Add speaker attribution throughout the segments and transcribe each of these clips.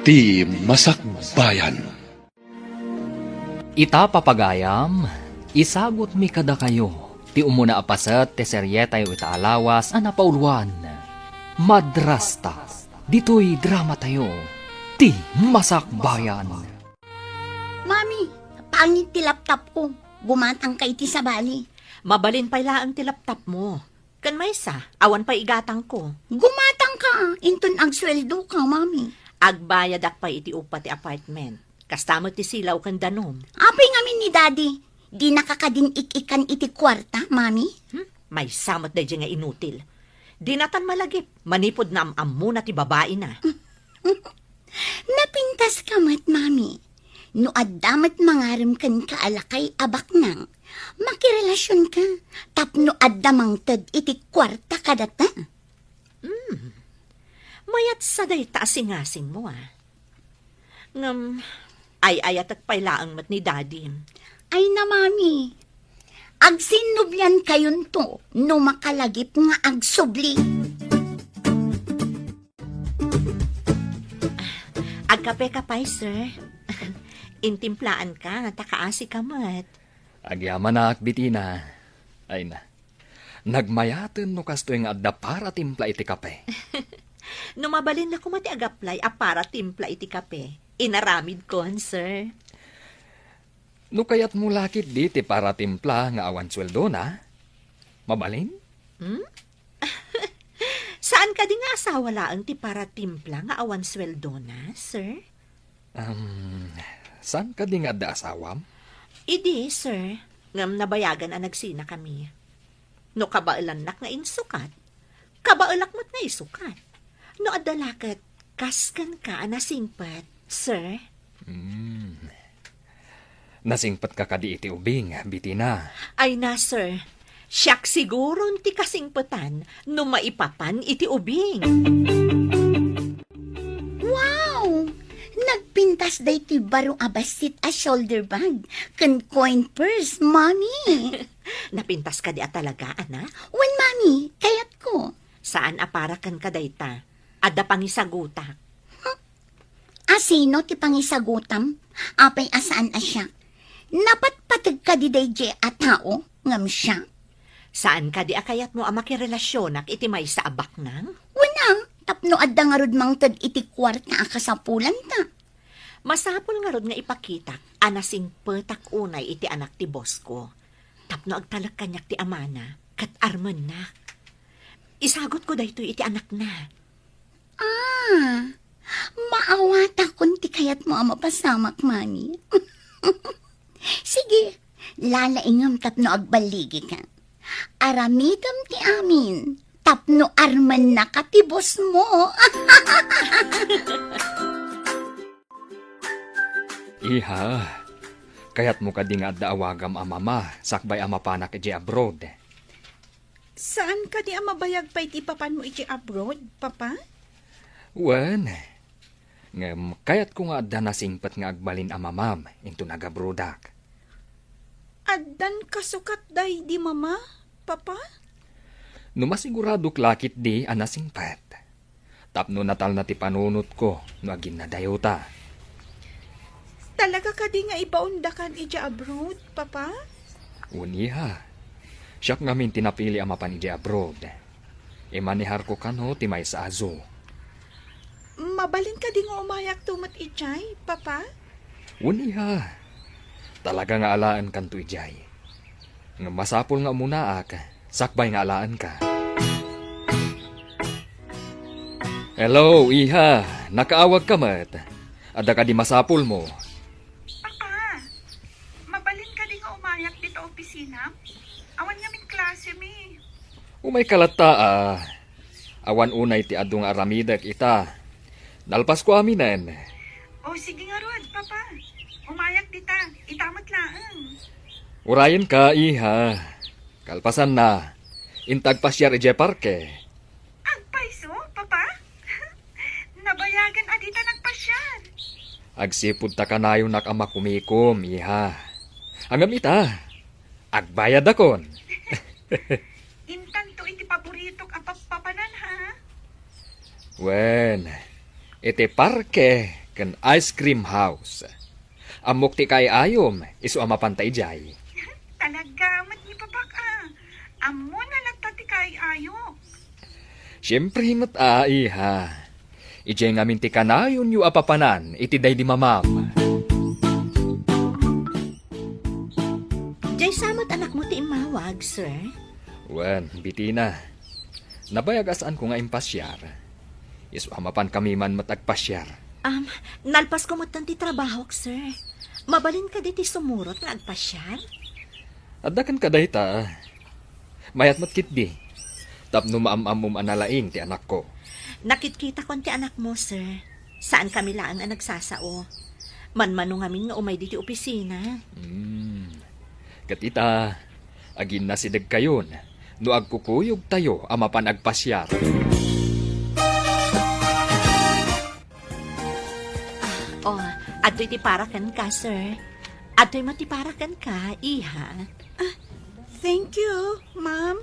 Speaker 1: Ti Masakbayan.
Speaker 2: Ita papagayam, isagot mi kada kayo, ti umuna apasat ti seryeta yu ita alawas anapauluan. Madrasta, dito'y drama tayo, ti Masakbayan.
Speaker 3: Mami, pangit ti laptop ko. Gumatang kay ti sabali.
Speaker 4: Mabalin pa ila ang ti laptop mo. Kan may sa, awan pa igatang ko.
Speaker 3: Gumatang ka. Inton agsweldo ka, mami.
Speaker 4: Agbayad ak pa iti upa ti apartment. Kastamot ti silaw kan danom.
Speaker 3: Apay ngamin ni daddy. Di nakakadin ikikan iti kwarta, mami.
Speaker 4: May samot da nga inutil. Di natan malagip. Manipod na am na ti babae na.
Speaker 3: Napintas ka mat, mami. No addamat mangaram kan kaalakay abak nang. Makirelasyon ka. Tapno addamang tad iti kwarta kadata.
Speaker 4: Mayat sa day taasing-asing mo Ngam, ay-ayat at pailaang mat ni daddy.
Speaker 3: Ay na, mami. Agsinubyan kayon to no makalagip nga agsubli.
Speaker 4: Agkape ka pa, sir. Intimplaan ka, nga takaasi ka mat.
Speaker 2: Agyaman na akbitina. Ay na, nagmayaten no kasto yung adda para timpla iti kape.
Speaker 4: Numabalin na kumati agaplay para timpla iti kape. Inaramid ko, sir.
Speaker 2: No kayat mo lakit di ti para timpla nga awan sweldo na? Mabalin?
Speaker 4: Saan ka di nga asawa laang ti para timpla nga awan sweldo na, sir?
Speaker 2: Saan ka di nga adda asawam?
Speaker 4: Idi, sir. Ngam nabayagan ang nagsina kami. No kabailan nak nga insukat. Kabailak mo't nga isukat. No adalakat, kaskan ka nasingpat, sir.
Speaker 2: Nasingpat ka kadi iti ubing, bitina.
Speaker 4: Ay na, sir. Siyak siguro ti kasingpatan no maipapan iti ubing.
Speaker 3: Wow! Nagpintas day ti baro abasit a shoulder bag. Kan coin purse, mami.
Speaker 4: Napintas ka di talaga, ana?
Speaker 3: Wan, mami, kayat ko.
Speaker 4: Saan aparakan ka dayta? Adda pangisagutak.
Speaker 3: Asino ti pangisagutam? Apay asaan asya? Napatpatag ka di day je a tao, ngam siya.
Speaker 4: Saan ka di akayat mo ang makirelasyonak iti may sa abak nang?
Speaker 3: Wana, tapno adda nga rod mang tag iti kwarta akasapulan ta.
Speaker 4: Masapul nga rod nga ipakitak, anasing petak unay iti anak ti boss ko. Tapno agtalak kanyak ti amana, kat arman na. Isagot ko dayto iti anak na.
Speaker 3: Maawata kun ti kayat mo ang mapasamak, mami. Sige, lalaingam tapno agbaligi ka. Aramidam ti amin, tapno arman na katibos mo.
Speaker 2: Iha, kayat mo ka di nga adda awagam amama, sakbay amapanak iti abroad.
Speaker 5: Saan ka di mabayag pa iti papan mo iti abroad, papa?
Speaker 2: Wen, ngem kayat ko nga adda nasingpat nga agbalin amamam into nagabrodak.
Speaker 5: Addan kasukat day di mama, papa?
Speaker 2: No masigurado lakit di anasingpat. Tapno natal na ti panunot ko no agin na dayota.
Speaker 5: Talaga ka di nga ipaundakan iti abroad, papa?
Speaker 2: Uniha, siyak ngamin tinapili amapan iti abroad. Imanihar ko kano ti may sa azo.
Speaker 5: Mabalin ka di nga umayak tumat ijay, papa?
Speaker 2: Uniha, talaga nga alaan kanto ijay. Nga masapol nga muna sakbay nga alaan ka. Hello, iha. Nakaawag ka mat. Ada ka di masapol mo.
Speaker 5: Papa, mabalin ka di nga umayak dito opisina? Awan nga min klase mi.
Speaker 2: Umay kalata awan unay ti adung aramidak ita. Nalpas ko aminan.
Speaker 5: O sige nga rod, papa. Umayak dita, itamat laang.
Speaker 2: Urayan ka, iha. Kalpasan na. Intag pasyar ije parke.
Speaker 5: Agpaiso, papa? Nabayagan adita nagpasyar.
Speaker 2: Agsipud ta kanayon nak ama kumikom, iha. Angam ita. Agbayad akon.
Speaker 5: Intan to iti paborito ka papanan ha?
Speaker 2: Wen, iti parke, kan ice cream house. Amok ti kay ayom, isu amapantay jay.
Speaker 5: Talaga, mat ni babak Amo na lagtati kay ayo.
Speaker 2: Siyempre himot iha. Ijay ngamin ti kanayon yu apapanan, iti day di mamam.
Speaker 4: Jay samot anak mo ti imawag, sir.
Speaker 2: Wen, bitina. Nabayagasaan ko nga impasyar. Isu amapan kami man matagpasyar.
Speaker 4: Nalpas ko mo ti trabaho, sir. Mabalin ka diti sumurot nga agpasyar?
Speaker 2: Adakan ka dayta. Mayat mat kitdi. Tapno maamamum analaing ti anak ko.
Speaker 4: Nakitkita ko ti anak mo, sir. Saan kami laan ang nagsasao? Manmano ngamin nga umay diti opisina.
Speaker 2: Katita, agin na sidag kayon. No agkukuyog tayo amapan agpasyar.
Speaker 4: Ado'y ti parakan ka, sir. Ado'y matiparakan ka, iha.
Speaker 5: Thank you, ma'am.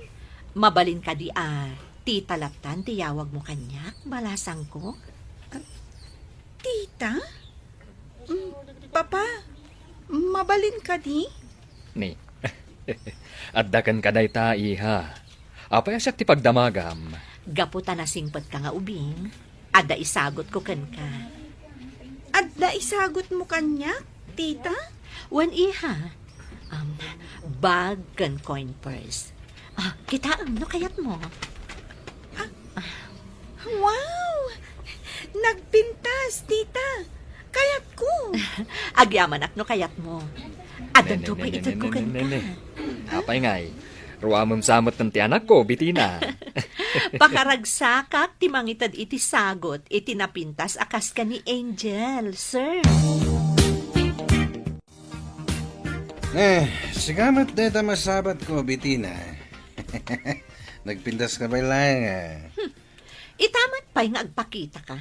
Speaker 4: Mabalin ka di tita laptan, tiyawag mo kanyak, balasang ko.
Speaker 5: Tita? Papa, mabalin ka di?
Speaker 2: Ni, addakan ka dayta, iha. Apay asyak ti pagdamagam.
Speaker 4: Gaputan na singpot ka nga ubing, ada isagot ko kan ka.
Speaker 5: Adla isagot mo kanya, tita?
Speaker 4: Wan iha, bag kan coin purse. Kita no kayat mo.
Speaker 5: Wow! Nagpintas, tita. Kayat ko.
Speaker 4: Agyaman no kayat mo. Adan to pa itag ko kan ka.
Speaker 2: Apay ngay, ruamam samot ng ti anak ko, bitina.
Speaker 4: Pakaragsakak ti mangitad iti sagot, iti napintas akas ka ni Angel, sir.
Speaker 6: Sigamat deta masabat ko, bitina. Nagpintas ka ba lang?
Speaker 4: Itamat pa'y nga agpakita ka.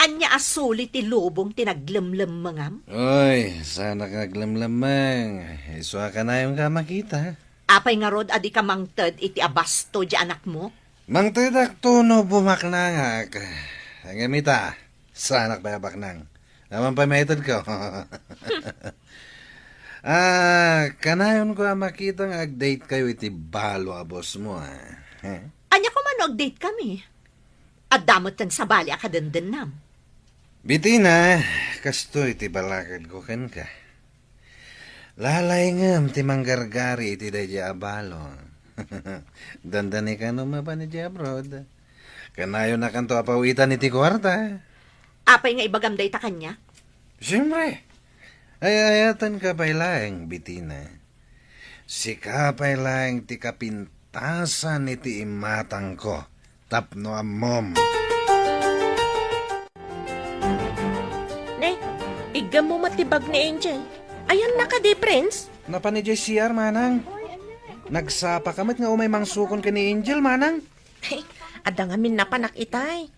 Speaker 4: Anya asuli ti lubong tinaglemlem mangam.
Speaker 6: Oy, sana kaglamlamang. Iswa ka na yung ka makita.
Speaker 4: Apay nga rod adi ka mangted iti abasto di anak mo.
Speaker 6: Mang tidak tuno bumaknangak. Ang gamita, sanak ba baknang? Naman pa metod ko. Kanayon ko makita nga ag-date kayo iti balo a boss mo.
Speaker 4: Anya ko man date kami. At damot tan sa bali akadandan nam.
Speaker 6: Bitina, kasto iti balakad ko kan ka. Lalay ngam ti manggargari iti day abalo. Dandani ka no mapa ni abroad. Kanayo na kanto apawitan iti kwarta.
Speaker 4: Apay nga ibagam day ta kanya.
Speaker 6: Siyempre, ayayatan ka pa ilang, bitina. Si ka pa ilang ti kapintasan iti imatang ko. Tapno amom.
Speaker 7: Ne, igam mo matibag ni Angel. Ayan na ka di, Prince.
Speaker 6: Napa ni JCR, manang? Nagsapa kamat nga umay mangsukon ka ni Angel, manang?
Speaker 7: Hey, adangamin na panak itay.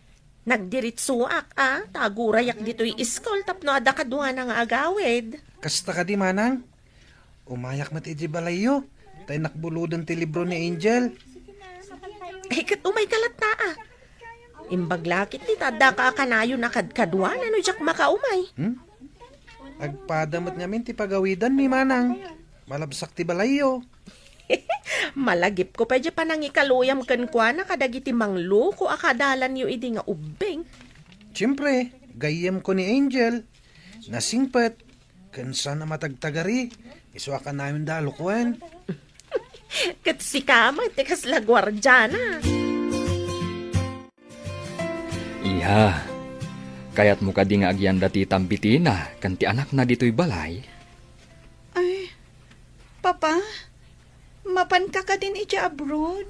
Speaker 7: Nagdiritsuak, tagurayak dito'y iskol tapno ada kadwa na nga agawid.
Speaker 6: Kasta ka di, manang? Umayak mat iti balayo. Tay nakbuludan ti libro ni Angel.
Speaker 7: Kat umay kalat na Imbaglakit ni tada ka kanayo na kadkadwa na no jak makaumay.
Speaker 6: Agpadamat ngamin ti pagawidan mi, manang. Malabsak ti balayo.
Speaker 7: Malagip ko pa dya panang ikaluyam kan kwa na kadagiti manglo ko akadalan yu idi nga ubing.
Speaker 6: Siyempre, gayem ko ni Angel. Nasingpet. Kansa na matagtagari. Iswa ka namin dalukwan.
Speaker 7: Kat si kamay tikas la gwardyana.
Speaker 2: Iha, kayat mo ka di nga agyan dati tambitina, kan ti anak na dito'y balay.
Speaker 5: Ay, Papa, mapan ka ka din iti abroad.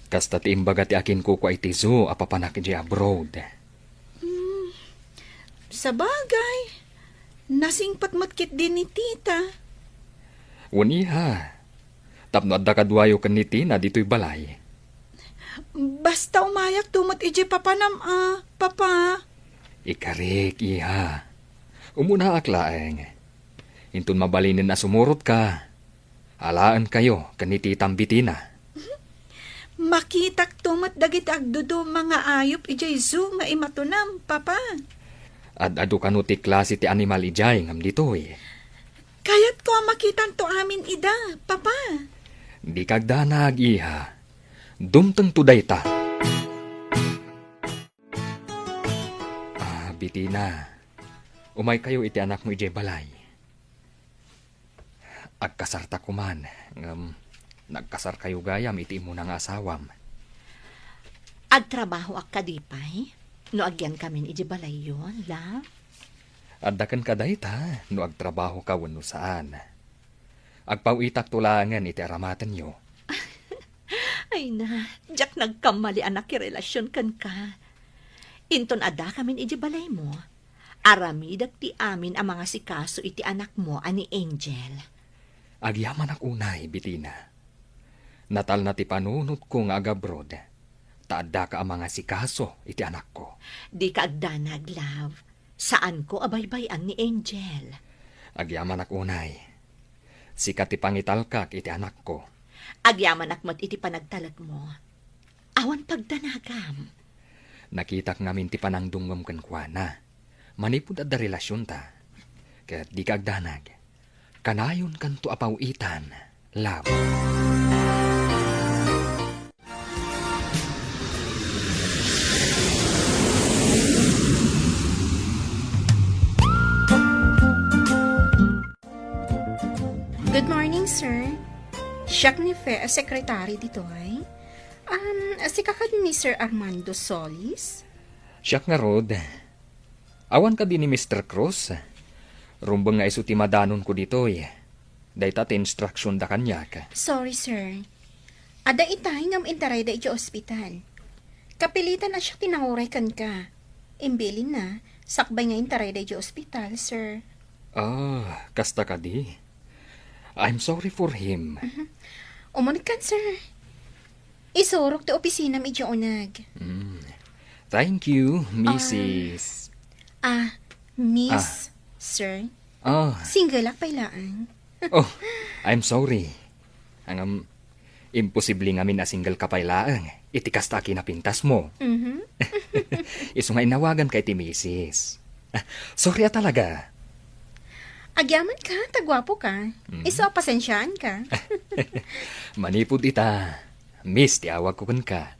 Speaker 2: Kasta ti imbaga ti akin ko iti zoo apapanak di abroad.
Speaker 5: Sa bagay, nasingpat matkit din ni tita.
Speaker 2: Uniha, tapno adda kadwayo kan ni Tina dito'y balay.
Speaker 5: Basta umayak tumot iti papanam, Papa.
Speaker 2: Ikarik, iha. Umuna aklaeng. Intun mabalinin na sumurot ka. Alaan kayo kan ni Titang Bitina.
Speaker 5: Makitak tumot dagit agdudo mga ayop iti zoo nga imatunam, Papa.
Speaker 2: At adu ka no ti klase ti animal ijay ngam ditoy.
Speaker 5: Kayat ko ang makitan to amin ida, papa.
Speaker 2: Di kagdanag iha. Dumteng tuday ta. Bitina. Umay kayo iti anak mo ijay balay. Agkasarta ko man. Nagkasar kayo gayam iti mo nga asawam.
Speaker 4: Agtrabaho ak kadipay? No agyan kami iji balay yun, love?
Speaker 2: Addakan ka dayta, no agtrabaho ka wano saan. Agpawitak tulangan iti aramatan nyo.
Speaker 4: Ay na, jak nagkamali anak relasyon kan ka. Inton ada kamin iji balay mo. Aramidag ti amin ang mga sikaso iti anak mo ani Angel.
Speaker 2: Agyaman ak unay, Bitina. Natal na ti panunot ko nga agabrod. Taada ka ang mga sikaso iti anak ko.
Speaker 4: Di ka agdanag, love. Saan ko abaybayan ni Angel?
Speaker 2: Agyaman ak unay. Sikat ti pangitalkak iti anak ko.
Speaker 4: Agyaman akmat iti panagtalag mo. Awan pagdanagam.
Speaker 2: Nakitak ngamin ti panangdungom ken kuana. Manipud adda relasyon ta. Ket di ka agdanag. Kanayon kanto apawitan. Love.
Speaker 8: Good morning, sir. Siya ni Fe, secretary dito ay. Si kakad ni Sir Armando Solis.
Speaker 2: Siyak nga rod. Awan ka din ni Mr. Cruz. Rumbang nga iso ti madanon ko dito eh. Dayta ti instruction da kanyak.
Speaker 8: Sorry, sir. Ada itay ngam intaray da iti ospital. Kapilitan na siya tinanguray kan ka. Imbilin na, sakbay nga intaray da iti ospital, sir.
Speaker 2: Kasta ka di. I'm sorry for him.
Speaker 8: Umunod kan, sir. Isurok ti opisina mi iti unag.
Speaker 2: Thank you, Mrs.
Speaker 8: Miss, sir. Single ak pailaan.
Speaker 2: I'm sorry. Ang imposible ngamin na single ka pailaang. Iti kasta kinapintas mo. Iso nga inawagan kay ti Mrs. Sorry talaga.
Speaker 8: Agyaman ka, tagwapo ka. Iso, pasensyaan ka.
Speaker 2: Manipod ita. Miss, tiawag ko ka.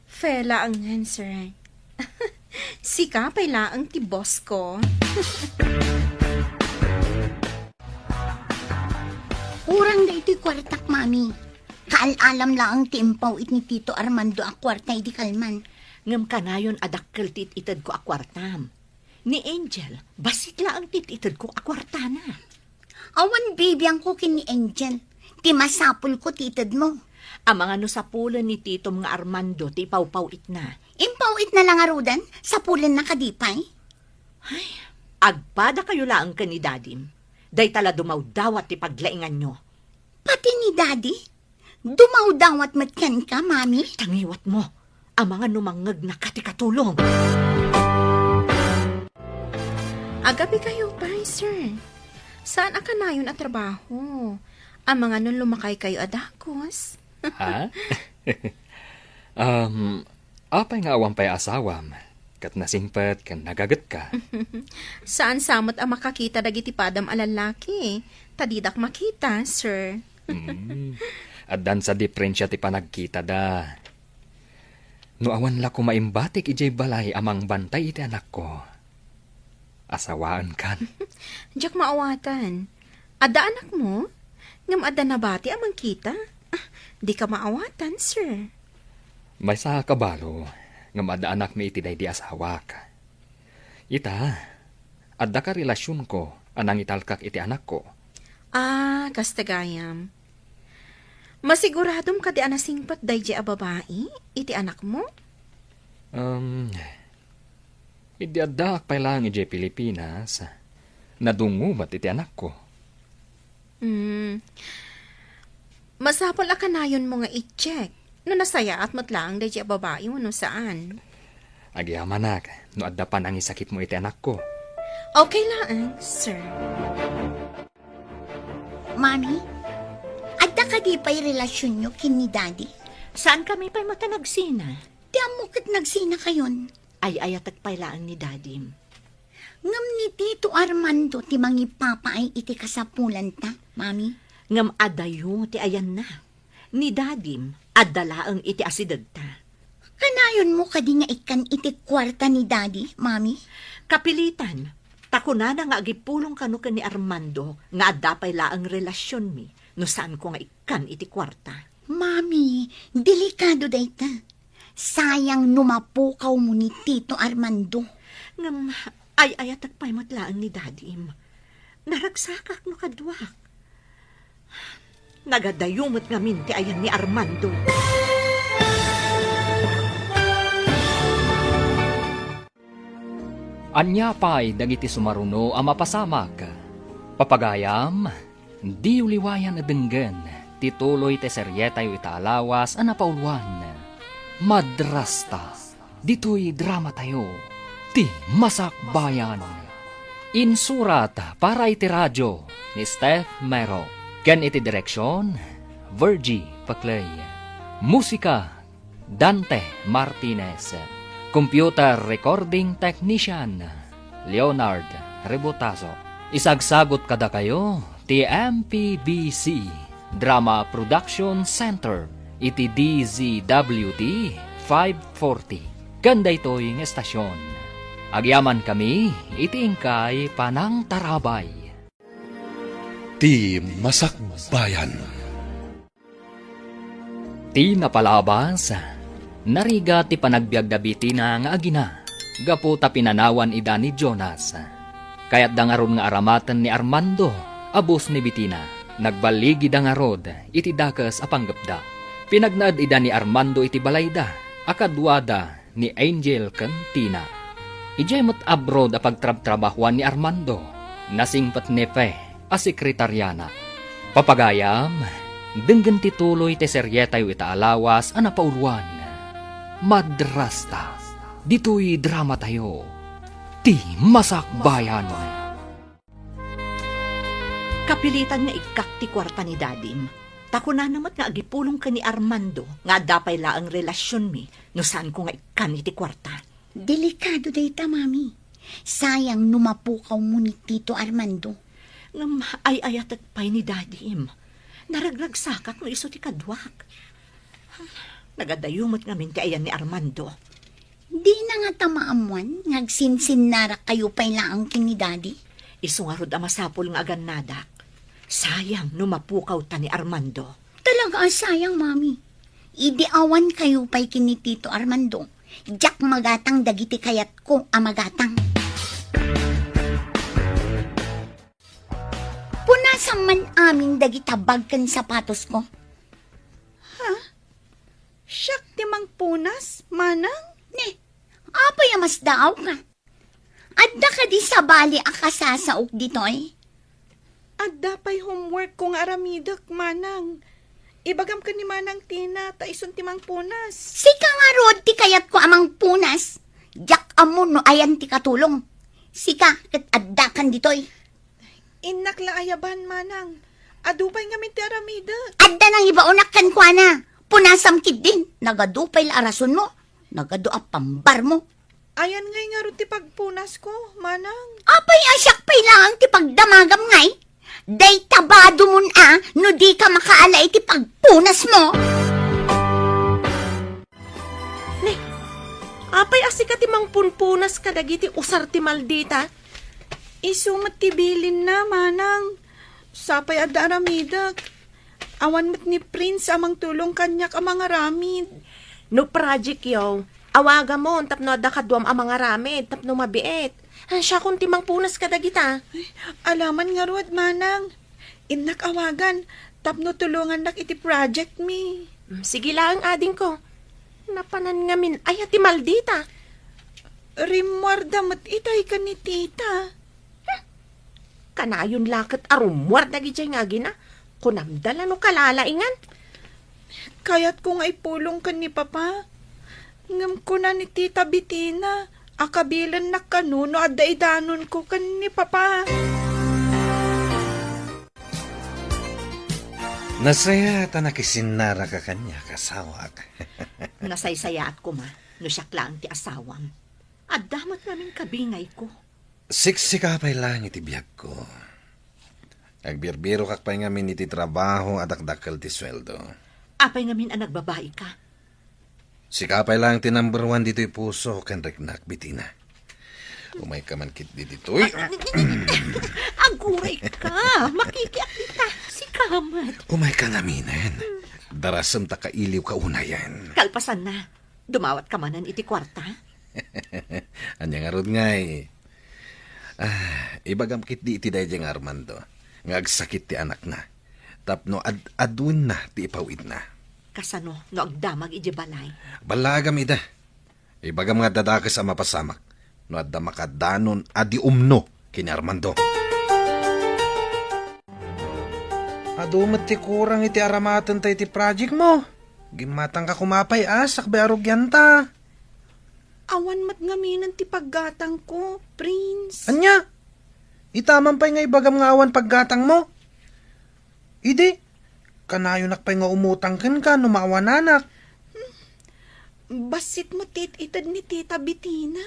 Speaker 8: Fela ang yan, sir. Sika, paila ang ti boss ko.
Speaker 3: Urang da ito'y kwartak, mami. Kaalalam lang ang timpaw it ni Tito Armando a kwarta iti kalman.
Speaker 4: Ngam kanayon adakkel tit itad ko akwartam. Ni Angel, basit la ang tititid ko akwartana.
Speaker 3: Awan bibiyang ko kin ni Angel. Ti masapul ko titid mo.
Speaker 4: Ang mga nusapulan ni Tito mga Armando, ti pawpawit na.
Speaker 3: Impawit na lang arudan, sapulan na kadipay.
Speaker 4: Agpada kayo laang ka ni Dadim. Day tala dumawdawat ti paglaingan nyo.
Speaker 3: Pati ni Daddy? Dumawdawat matkan ka, mami?
Speaker 4: Tangiwat mo, ang mga numangag na katikatulong.
Speaker 8: Agabi kayo pa, sir. Saan aka na yun at trabaho? Ang mga nun lumakay kayo adakos?
Speaker 2: Ha? Apay nga awang pay asawam. Kat nasingpet kan nagagat ka.
Speaker 8: Saan samot ang makakita dagiti padam alalaki? Tadidak makita, sir.
Speaker 2: At dan sa diferensya ti panagkita da. No awan la ko maimbatik ijay balay amang bantay iti anak ko. Asawaan kan.
Speaker 8: Diyak maawatan. Ada anak mo? Ngam ada nabati amang kita? Di ka maawatan, sir.
Speaker 2: May sa kabalo, ngam ada anak mi iti day di asawak. Ita, adda ka relasyon ko, anang italkak iti anak ko.
Speaker 8: Kastagayam. Masiguradom ka di anasingpat day di a babae, iti anak mo?
Speaker 2: Idi adda akpay lang iti Pilipinas, nadungumat iti anak ko.
Speaker 8: Masapol akanayon mo nga i-check. No nasaya at matlaang day di a babae mo no saan.
Speaker 2: Agyamanak, no adda pa nang isakit mo iti anak ko.
Speaker 8: Okay lang, sir.
Speaker 3: Mami, adda ka di pa'y relasyon nyo kin ni Daddy?
Speaker 4: Saan kami pa'y matanagsina?
Speaker 3: Di amukit nagsina kayon.
Speaker 4: Ay ayatag pailaan ni Dadim.
Speaker 3: Ngam ni Tito Armando ti mangipapa ay iti kasapulan ta, mami.
Speaker 4: Ngam adayo ti ayan na. Ni dadim, adalaang iti asidad ta.
Speaker 3: Kanayon mo kadi nga ikan iti kwarta ni daddy, mami.
Speaker 4: Kapilitan, takuna na nga agipulong kano ka ni Armando nga adapay laang relasyon mi no saan ko nga ikan iti kwarta.
Speaker 3: Mami, delikado day ta. Sayang numapukaw mo ni Tito Armando.
Speaker 4: Ngam ay atagpay matlaan ni dadim. Naragsakak no kadwak. Nagadayumot nga minti ayan ni Armando.
Speaker 2: Anya pa'y dagiti sumaruno ang mapasamak. Papagayam, di uliwayan adenggen, tituloy te seryetayo itaalawas ang napauluan. Madrasta, dito'y drama tayo, ti Masakbayan. Insurat para iti radyo ni Steph Mero. Ken iti direksyon, Virgie Paclay. Musika, Dante Martinez. Computer Recording Technician, Leonard Rebotazo. Isagsagot kada kayo, ti MPBC Drama Production Center, iti DZWT 540. Ganda ito'y ng estasyon. Agyaman kami, iti ingkay Panang Tarabay.
Speaker 1: Ti Masakbayan.
Speaker 2: Ti napalabas, nariga ti panagbiag da bitina nga agina, gapu ta pinanawan ida ni Jonas. Kaya't dangaron nga aramatan ni Armando, abos ni bitina, nagbaligi dangarod, iti dakas apanggapda. Pinagnaad ida ni Armando iti balayda, akadwada ni Angel Cantina. Ijemot abroad a pagtrab-trabahuan ni Armando, nasingpat nepe a sekretaryana. Papagayam, denggan tituloy te seryetayo itaalawas a napauluan. Madrasta, dito'y drama tayo, ti Masakbayan.
Speaker 4: Kapilitan nga ikak ti kwarta ni dadim. Takuna namat nga agipulong ka ni Armando nga dapay laang relasyon mi no saan ko nga ikan iti kwarta.
Speaker 3: Delikado day ta, mami. Sayang numapukaw mo ni Tito Armando.
Speaker 4: Ngam ay atagpay ni dadim. Naragragsakak no iso ti kadwak. Nagadayumot nga minti ayan ni Armando.
Speaker 3: Di na nga tamaamuan, ngagsinsin narak kayo pa'y laang kini daddy.
Speaker 4: Iso nga rod amasapol nga aganadak. Sayang numapukaw ta ni Armando.
Speaker 3: Talaga sayang, mami. Idiawan kayo pa'y kini Tito Armando. Jack magatang dagiti kayat ko amagatang. Punasan man aming dagita bagkan sapatos ko.
Speaker 8: Siyak ti mang punas, manang.
Speaker 3: Ne, apay mas daaw ka. Adda ka di sa bali akasasaok ditoy.
Speaker 8: At dapay homework kong aramidak, manang. Ibagam ka ni manang Tina, ta ison ti mang punas.
Speaker 3: Sika nga rod ti kayat ko amang punas. Jack amon no ayan ti katulong. Sika kat adda kan ditoy.
Speaker 8: Inak la ayaban, manang. Adupay nga min ti aramida.
Speaker 3: Adda nang ibaunak kan kwa na. Punasam kid din. Nagadupay la arason mo. Nagadoa pambar mo.
Speaker 8: Ayan ngay nga ro ti pagpunas ko, manang.
Speaker 3: Apay asyak pay lang ti pagdamagam ngay. Day tabado mun no di ka makaalay ti pagpunas mo.
Speaker 7: Apay asika ti mang punpunas kadagiti usar ti maldita.
Speaker 8: Isumat ti bilin na, manang. Sapay adda aramidak. Awan mat ni Prince amang tulong kanyak amang aramid.
Speaker 7: No project yaw, awaga mo, tapno adda kaduam ang mga ramid, tapno mabiet. Siya kung timang punas kadagita.
Speaker 8: Alaman nga ruwad, manang. Inak awagan, tapno tulungan nak iti project mi.
Speaker 7: Sige lang, ading ko. Napanan nga min, ay ati maldita.
Speaker 8: Rimwarda mat itay ka ni tita.
Speaker 7: Kanayon lakat arumwar dagiti nga gina. Kunamdala no kalalaingan.
Speaker 8: Kayat ko nga ipulong ka ni papa. Ngam ko na ni tita Bitina. Akabilan na kanuno at daidanon ko kan ni papa.
Speaker 6: Nasaya ta nakisinara ka kanya kasawak.
Speaker 4: Nasaysayaat ko ma, no siya lang ti asawam. At damat namin kabingay ko.
Speaker 6: Siksikapay lang iti biyag ko. Agbirbiro kak pa'y ngamin iti trabaho at akdakal ti sweldo.
Speaker 4: Apay ngamin ang nagbabae ka.
Speaker 6: Sikapay lang ti number 1 dito'y puso ken reknak bitina. Umay ka man kit dito'y.
Speaker 4: Aguray ka! Makikiak kita! Si Kamat!
Speaker 6: Umay ka ngaminan. Darasam ta kailiw ka una yan.
Speaker 4: Kalpasan na. Dumawat ka manan iti kwarta.
Speaker 6: Anya nga rod ngay. Ibagam kit di iti dayjeng Armando. Ngagsakit ti anak na. Tapno adun na ti ipawid na.
Speaker 4: Kasano, no agdamag iji balay.
Speaker 6: Balagam ida. Ibagam nga dadakas sa mapasamak. No adda makadanon adi umno kini Armando. Adumat ti kurang iti aramatan tayo ti project mo. Gimatang ka kumapay asak be arugyan ta.
Speaker 8: Awan mat ngaminan ti paggatang ko, Prince.
Speaker 6: Anya? Itaman pa'y nga ibagam nga awan paggatang mo. Ide, kanayonak pa'y nga umutang ka no maawananak.
Speaker 8: Basit mo itad ni Tita Bitina.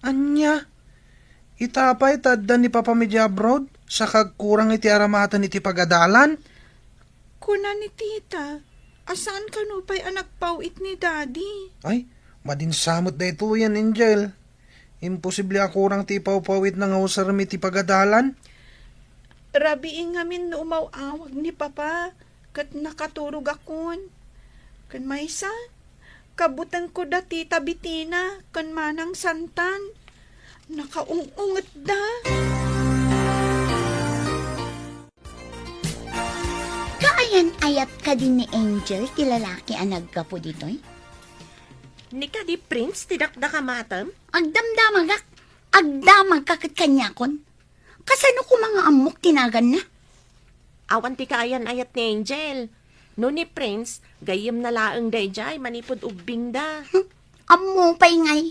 Speaker 6: Anya? Itapay tadda ni Papa Medya abroad sa kagkurang iti aramatan iti pagadalan.
Speaker 8: Kuna ni Tita, asaan ka no pa'y anak pauit ni Daddy?
Speaker 6: Ay, madinsamot da ito yan, Angel. Imposible akurang ti pawpawit na nga usar iti pagadalan.
Speaker 8: Rabiing ngamin no umawawag ni Papa, kat nakaturog akon. Kan maysa, kabutan ko da Tita Bitina, kan manang santan. Nakaungungat da.
Speaker 3: Kaayan ayat ka din ni Angel, ti lalaki ang nagkapo dito'y.
Speaker 7: Ni ka di Prince, tidakda ka matam?
Speaker 3: Agdamdamagak, agdamag kakat kanyakon. Kasano ko mga amok tinagan na?
Speaker 7: Awan ti kaayan ayat ni Angel. No ni Prince, gayem na laeng dayjay, manipod ubing da.
Speaker 3: Amo pa'y ngay.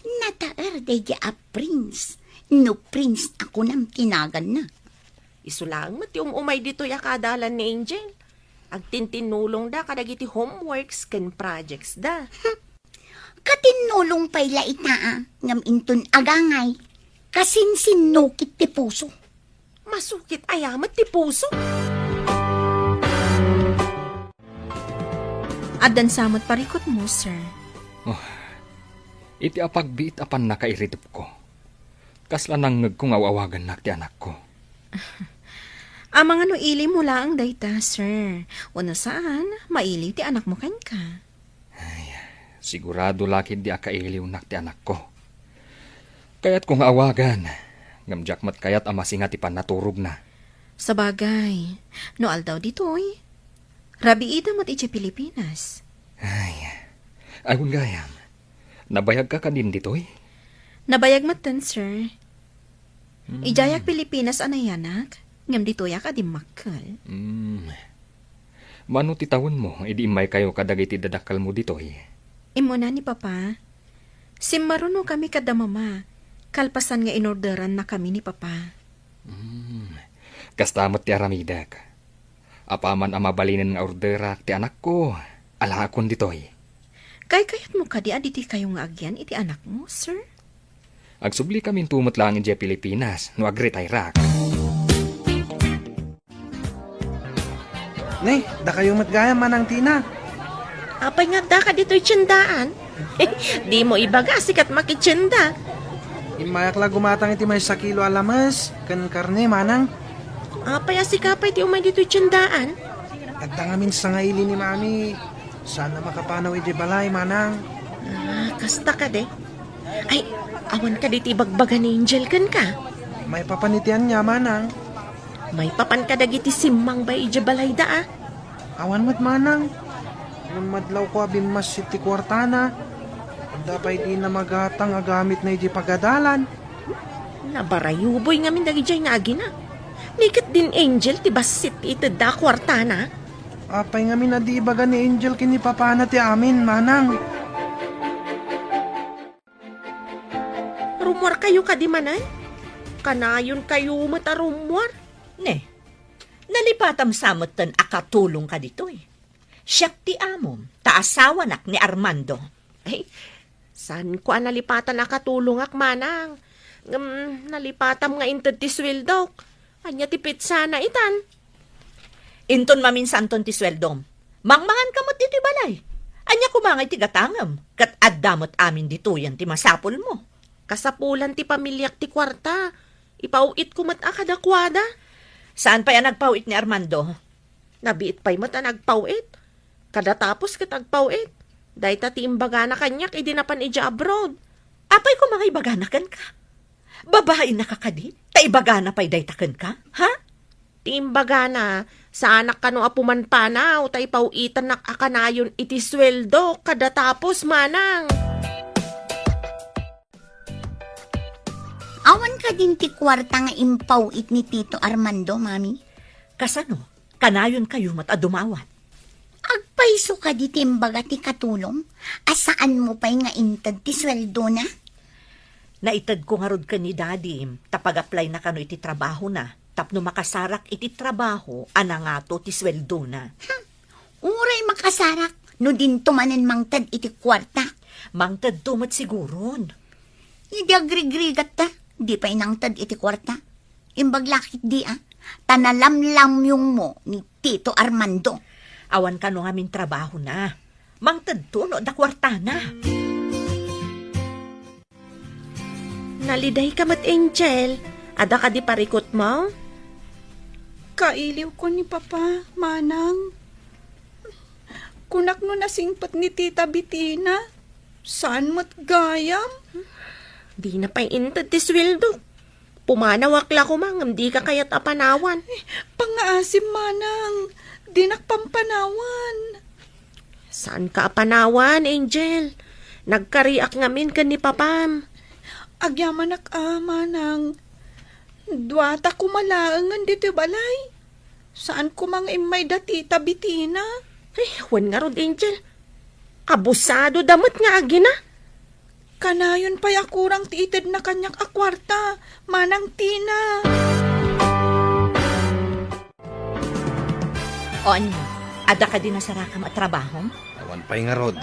Speaker 3: Nataer day a prince. No prince ako nam tinagan na.
Speaker 7: Isulang mati umay dito yakadalan ni Angel. Agtintinulong da kadagiti homeworks ken projects da.
Speaker 3: Katinulong pa'y laitaa, ngam inton agangay. Kasinsinukit ti puso.
Speaker 7: Masukit ayamat ti puso.
Speaker 8: Adan samot parikot mo, sir.
Speaker 2: Iti apagbiit apan nakairitip ko. Kasla nang kong awawagan na ti anak ko.
Speaker 8: Amang ano ili mo lang dayta, sir. Una saan, maili ti anak mo kan ka.
Speaker 2: Sigurado lakid di akailiw nak ti anak ko. Kaya't kong awagan, ngamjakmat kayat amasinga ti panaturog na.
Speaker 8: Sabagay, no aldaw ditoy. Rabi ida mat iti Pilipinas.
Speaker 2: Ayon gayam, nabayag ka din ditoy?
Speaker 8: Nabayag matan, sir. Ijayak Pilipinas anayanak, ngam ditoy ka di makkal.
Speaker 2: Mano ti tawon mo, idi imay kayo kadagiti dadakal mo ditoy.
Speaker 8: Imo na ni Papa. Simmaruno kami kada mama. Kalpasan nga inorderan na kami ni Papa.
Speaker 2: Kastamot ti aramidak. Apaman ang mabalinin nga orderak ti anak ko. Alakon ditoy.
Speaker 8: Kayat mo kadi aditi kayo nga agyan iti anak mo, sir?
Speaker 2: Agsubli kami tumot lang in Pilipinas, no agretay rak.
Speaker 6: Nay, da kayo matgaya manang Tina.
Speaker 7: Apay nga da ka dito'y tsindaan. Di mo ibaga sikat makitsinda.
Speaker 6: Imayak la gumatang iti may sakilo alamas. Kan karne manang.
Speaker 7: Apay asikapay ti umay dito'y tsindaan.
Speaker 6: Agdangamin sa nga ili ni mami. Sana makapanaw iti balay manang.
Speaker 7: Kasta ka de. Ay, awan ka diti bagbaga ni Angel kan ka.
Speaker 6: May papanitian niya manang.
Speaker 7: May papan ka dagiti simmang ba ije balay da ah.
Speaker 6: Awan mo't manang. Nung madlaw ko abinmas iti kwartana. Dapay di na magatang agamit na iti pagadalan.
Speaker 7: Nabarayuboy nga min dagijay nga agi na. Nikit din Angel ti basit iti da kwartana.
Speaker 6: Apay nga minadibaga ni Angel kini papana ti amin manang.
Speaker 7: Rumor kayo kadi manay? Kanayon kayo mata rumor?
Speaker 4: Ne, nalipatam samot tan akatulong ka dito eh. Siyak ti amom, taasawa nak ni Armando. Ay,
Speaker 7: San ko nalipatan nakatulong ak manang? Nalipatam nga inted ti swildok. Anya tipit sana itan.
Speaker 4: Inton maminsan ton ti sweldom. Mangmangan kamot dito balay. Anya kumangay ti gatangam. Kat addamot amin dito yan ti masapol mo.
Speaker 7: Kasapulan ti pamilyak ti kwarta. Ipauit ko mat akadakwada.
Speaker 4: Saan pa yan nagpauit ni Armando?
Speaker 7: Nabiit pa'y mat nagpauit. Kadatapos kat agpauit. Dahi ta ti imbaga na kanyak idinapan ija abroad.
Speaker 4: Apay kumangay baganakan ka. Babae na kakadi. Taibagana pa'y daytakan ka? Ha?
Speaker 7: Ti imbaga na sa anak kano apuman panaw. Tay pauitan nak akanayon iti sweldo. Kadatapos manang.
Speaker 3: Awan ka din ti kwarta nga impawit ni Tito Armando, mami.
Speaker 4: Kasano? Kanayon kayo mat adumawat.
Speaker 3: Agpaiso ka di timbaga ti katulong. Asaan mo pa'y nga intad ti sweldo na?
Speaker 4: Naitad ko nga rod ka ni Daddy. Tapag-apply na kano iti trabaho na. Tapno makasarak iti trabaho, ana nga to ti sweldo na.
Speaker 3: Uray makasarak, no din tumanen mangtad iti kwarta.
Speaker 4: Mangtad tumat siguron.
Speaker 3: Hindi agrigrigat ta, di pa inangtad iti kwarta. Imbaglakit di tanalamlamyong mo ni Tito Armando.
Speaker 4: Awan ka no ngamin trabaho na. Mangtad to no da kwarta na.
Speaker 7: Naliday ka mat Angel. Ada ka di parikot mo?
Speaker 8: Kailiw ko ni Papa, manang. Kunak no nasingpat ni Tita Bitina. Saan mo't gayam?
Speaker 7: Di na pa'y intad ti sweldo. Pumanawak la ko mang, di ka kayat apanawan.
Speaker 8: Pangaasim, manang. Dinak pampanawan.
Speaker 7: Saan ka apanawan, Angel? Nagkariak ngamin ka ni Papam.
Speaker 8: Agyaman manang. Duwata kumalaangan dito balay. Saan ko mang imay da Tita Bitina?
Speaker 7: Wan nga rod, Angel. Abusado damot nga agina.
Speaker 8: Kanayon pa'y akurang tiitid na kanyak akwarta, manang Tina.
Speaker 4: O ano, ada ka din na sarakam at trabaho?
Speaker 6: Awan pa'y nga rod.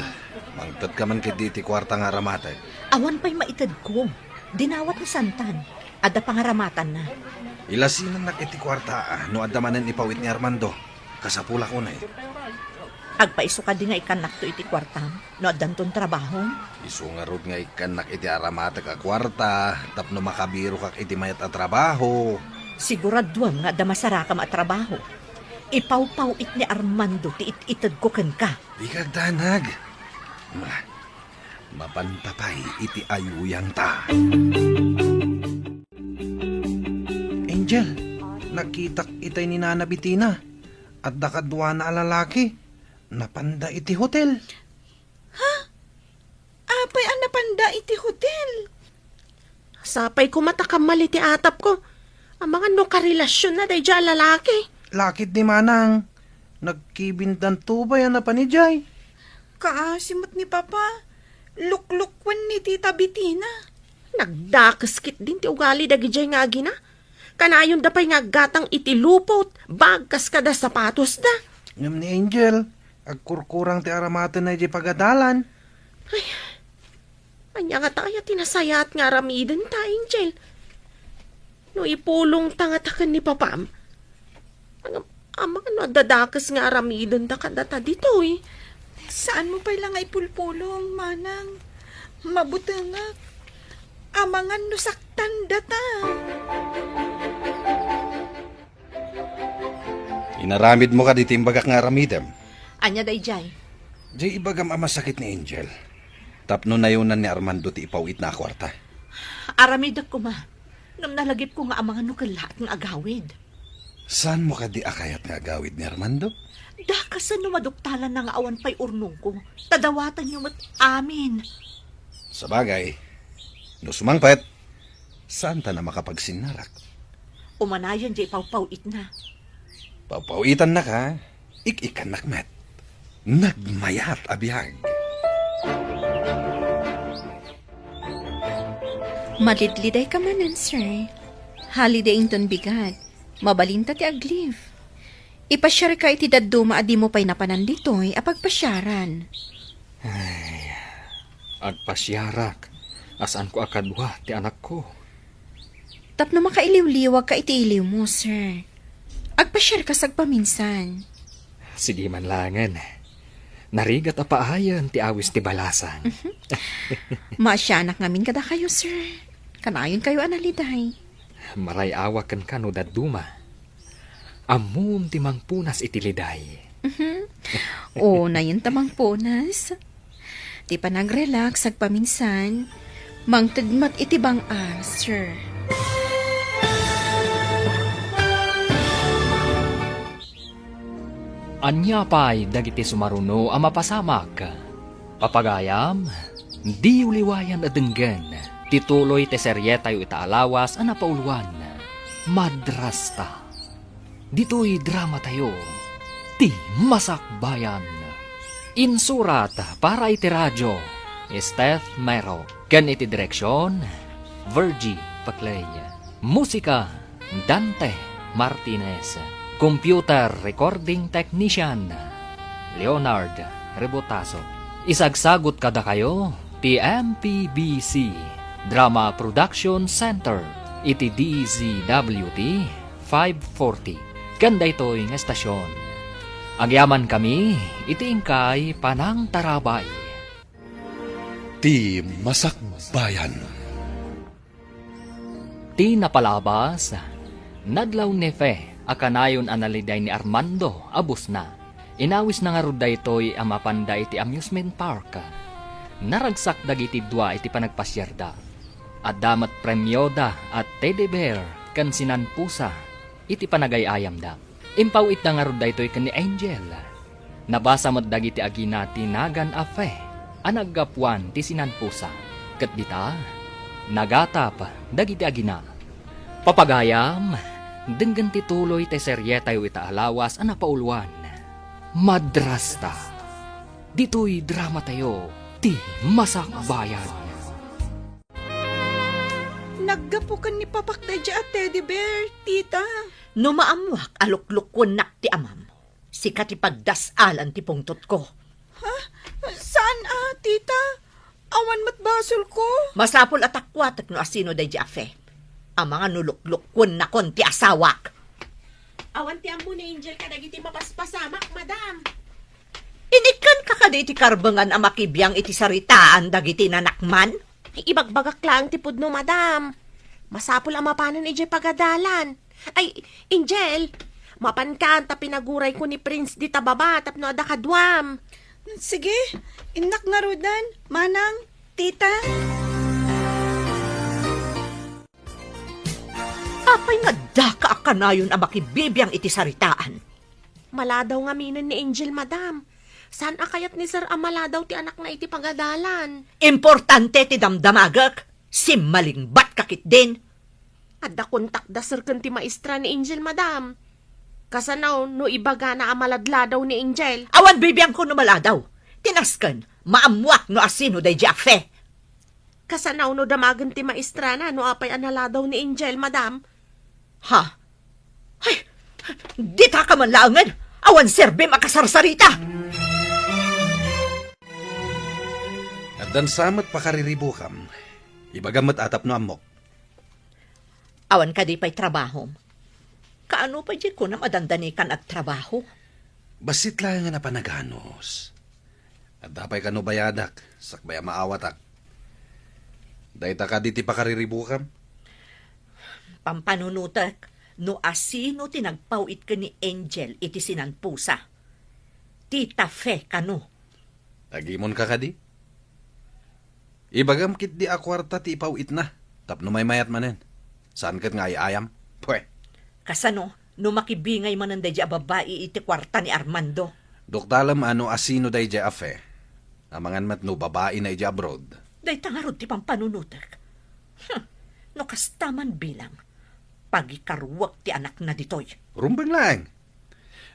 Speaker 6: Mangtad ka man kiti kwarta nga ramatay.
Speaker 4: Awan pa'y maitad ko. Dinawat ni Santan. Ada pangaramatan na.
Speaker 6: Ilasinan na kiti kwarta no adamanan ipawit ni Armando. Kasapula ko na
Speaker 4: Agpaiso ka din nga ikanak to iti kwartam. No adanton trabaho.
Speaker 6: Isu nga rod nga ikanak iti aramata ka kwarta. Tapno makabiro kak iti mayat at trabaho.
Speaker 4: Siguraduan nga da masarakam at trabaho. Ipaw-pawit ni Armando ti itad ko ken ka.
Speaker 6: Di kagdanag. Mapantapay iti ayuyang ta. Angel, nakitak itay ni Nana Bitina. At dakadwa na alalaki. Napanda iti hotel.
Speaker 8: Apay ang napanda iti hotel.
Speaker 7: Sapay ko matakam mali ti atap ko. Ang mga no karelasyon na day dyan lalaki.
Speaker 6: Lakit ni Manang. Nagkibintan tubay na panijay.
Speaker 8: Kaasimot ni Papa. Luklukwan ni Tita Bitina.
Speaker 7: Nagdakaskit din ti ugali dagi dyan nga agina. Kanayon da pa'y nga gatang iti lupot. Bagkas kada sapatos da.
Speaker 6: Ngam ni Angel, agkurkurang ti aramatan na di pagadalan.
Speaker 7: Anya nga tayo tinasayat nga ramiden ta, Angel. No ipulong tangatakan ni Papam. Amang ano dadakas nga ramiden ta kadata dito eh.
Speaker 8: Saan mo pa'y lang ay pulpulong, manang? Mabutangak. Amangan no saktan data.
Speaker 6: Inaramid mo ka di timbagak nga aramidem.
Speaker 4: Anya day jay.
Speaker 6: Di ibagam amasakit ni Angel. Tapno na yunan ni Armando ti ipawit na kwarta.
Speaker 4: Aramidak ko ma. Nang nalagip ko nga ang mga nukalat ng agawid.
Speaker 6: Saan mo ka di akayat nga agawid ni Armando?
Speaker 4: Dakasan no maduktalan na nga awan pa'y urnong ko. Tadawatan niyo mat amin.
Speaker 6: Sa bagay, no sumangpet, saan ta na makapagsinalak?
Speaker 4: Umanayan jay pawpawit na.
Speaker 6: Papawitan na ka, ik-ikan nakmet. Nagmayat abiyag.
Speaker 9: Malidliday ka manan, sir. Holiday ton bigat. Mabalinta ti agliv. Ipasyar ka iti daduma adi mo pa'y napanan dito'y apagpasyaran.
Speaker 2: Agpasyarak, asan ko akadwa ti anak ko.
Speaker 9: Tapno makailiw-liwag ka iti iliw mo, sir. Agpa-share ka sagpaminsan.
Speaker 2: Sige man langan. Narigat a paayan ti awis ti balasang.
Speaker 9: Maasyanak ngamin kada kayo, sir. Kanayon kayo analiday.
Speaker 2: Maray awakan ka no daduma. Amum ti mangpunas iti liday.
Speaker 9: O, nayin tamang punas. Di pa nag-relax sagpaminsan. Mangtagmat iti bang sir.
Speaker 2: Anya pa'y dagiti sumaruno ang mapasamak. Papagayam, di uliwayan adenggan. Tituloy te serye tayo itaalawas ang napauluan. Madrasta. Dito'y drama tayo. Ti Masakbayan. Insurat para iti radyo. Steph Mero. Ken iti direksyon. Virgie Paclay. Musika. Dante Martinez. Computer Recording Technician. Leonard Rebotaso. Isagsagot kada kayo. Ti MPBC Drama Production Center. Iti DZWT 540. Ganda ito'y nga estasyon. Agyaman kami, iti ingkay panang tarabay.
Speaker 1: Ti Masakbayan.
Speaker 2: Ti napalabas, nadlaw nefe, akanayon analiday ni Armando, abus na. Inawis na nga ruda ito'y amapanda iti amusement park. Naragsak dagiti dua iti panagpasyerda. At damat premyoda at teddy bear kan sinanpusa iti panagayayam da. Impawit na nga ruda ito'y kan ni Angel. Nabasa mo't dagiti agina tinagan afe anaggapuan ti sinanpusa. Kat dita, nagatap dagiti agina. Papagayam, denggan tituloy te serye tayo itaalawas ang napauluan. Madrasta. Dito'y drama tayo, ti Masakbayan.
Speaker 8: Naggapukan ni Papakday at Teddy Bear, tita.
Speaker 4: No maamuak aluklukon nak ti amam. Sikat ipagdasalan ti pungtot ko.
Speaker 8: Saan tita? Awan matbasol ko.
Speaker 4: Masapol at akwatak no asino day jafe. Ang mga nuluklukon na kon ti asawak.
Speaker 7: Awan ti ammo ni Angel kadagiti mapaspasamak, madam.
Speaker 4: Inikan ka kada iti karbangan ang makibiyang iti saritaan dagiti nanakman?
Speaker 7: Ibagbagak lang ti pudno, madam. Masapol ang mapanan ijay pagadalan. Ay, Angel, mapan ka ta pinaguray ko ni Prince di tababa tapno ada kadwam.
Speaker 8: Sige, inak nga rudan. Manang, tita.
Speaker 4: Apay nga daka akanayon ang makibibiyang iti saritaan.
Speaker 7: Maladaw nga minan ni Angel, madam. Saan akayat ni Sir Amaladaw ti anak na iti pagadalan?
Speaker 4: Importante ti damdamagak. Simmalingbat kakit din.
Speaker 7: Adda kontak da Sir kan ti maestra ni Angel, madam. Kasanaw no ibaga na amaladladaw ni Angel.
Speaker 4: Awan bibiyang ko numaladaw. Tinaskan, maamuak no asino day jafe.
Speaker 7: Kasanaw no damagan ti maestra na no apay analadaw ni Angel, madam.
Speaker 4: Ha? Ay, di ta ka man laangan. Awan serbe makasarsarita.
Speaker 6: Dan samat pakariribukam. Ibagamat atap no amok.
Speaker 4: Awan ka di pa'y trabaho. Kaano pa di ko na madandanikan at trabaho?
Speaker 6: Basit lang nga na panaganos. At dapay ka no bayadak, sakbaya maawatak. Dahita ka di ti pakariribukam.
Speaker 4: Pampanunutak, no asino tinagpawit ka ni Angel iti sinanpusa. Tita Fe ka no.
Speaker 6: Tagimon ka di? Ibagam kit di akwarta ti ipawit na. Tapno may mayat manen. Saan kat nga ayam? Pwe.
Speaker 4: Kasano, no makibingay man ang dadya babae iti kwarta ni Armando.
Speaker 6: Doktalam ano asino day dya afe. Amangan mat no babae na ija abroad.
Speaker 4: Day tangarod ti pampanunutak. No kastaman bilang. Pagikarwak ti anak na ditoy.
Speaker 6: Rumbang lang.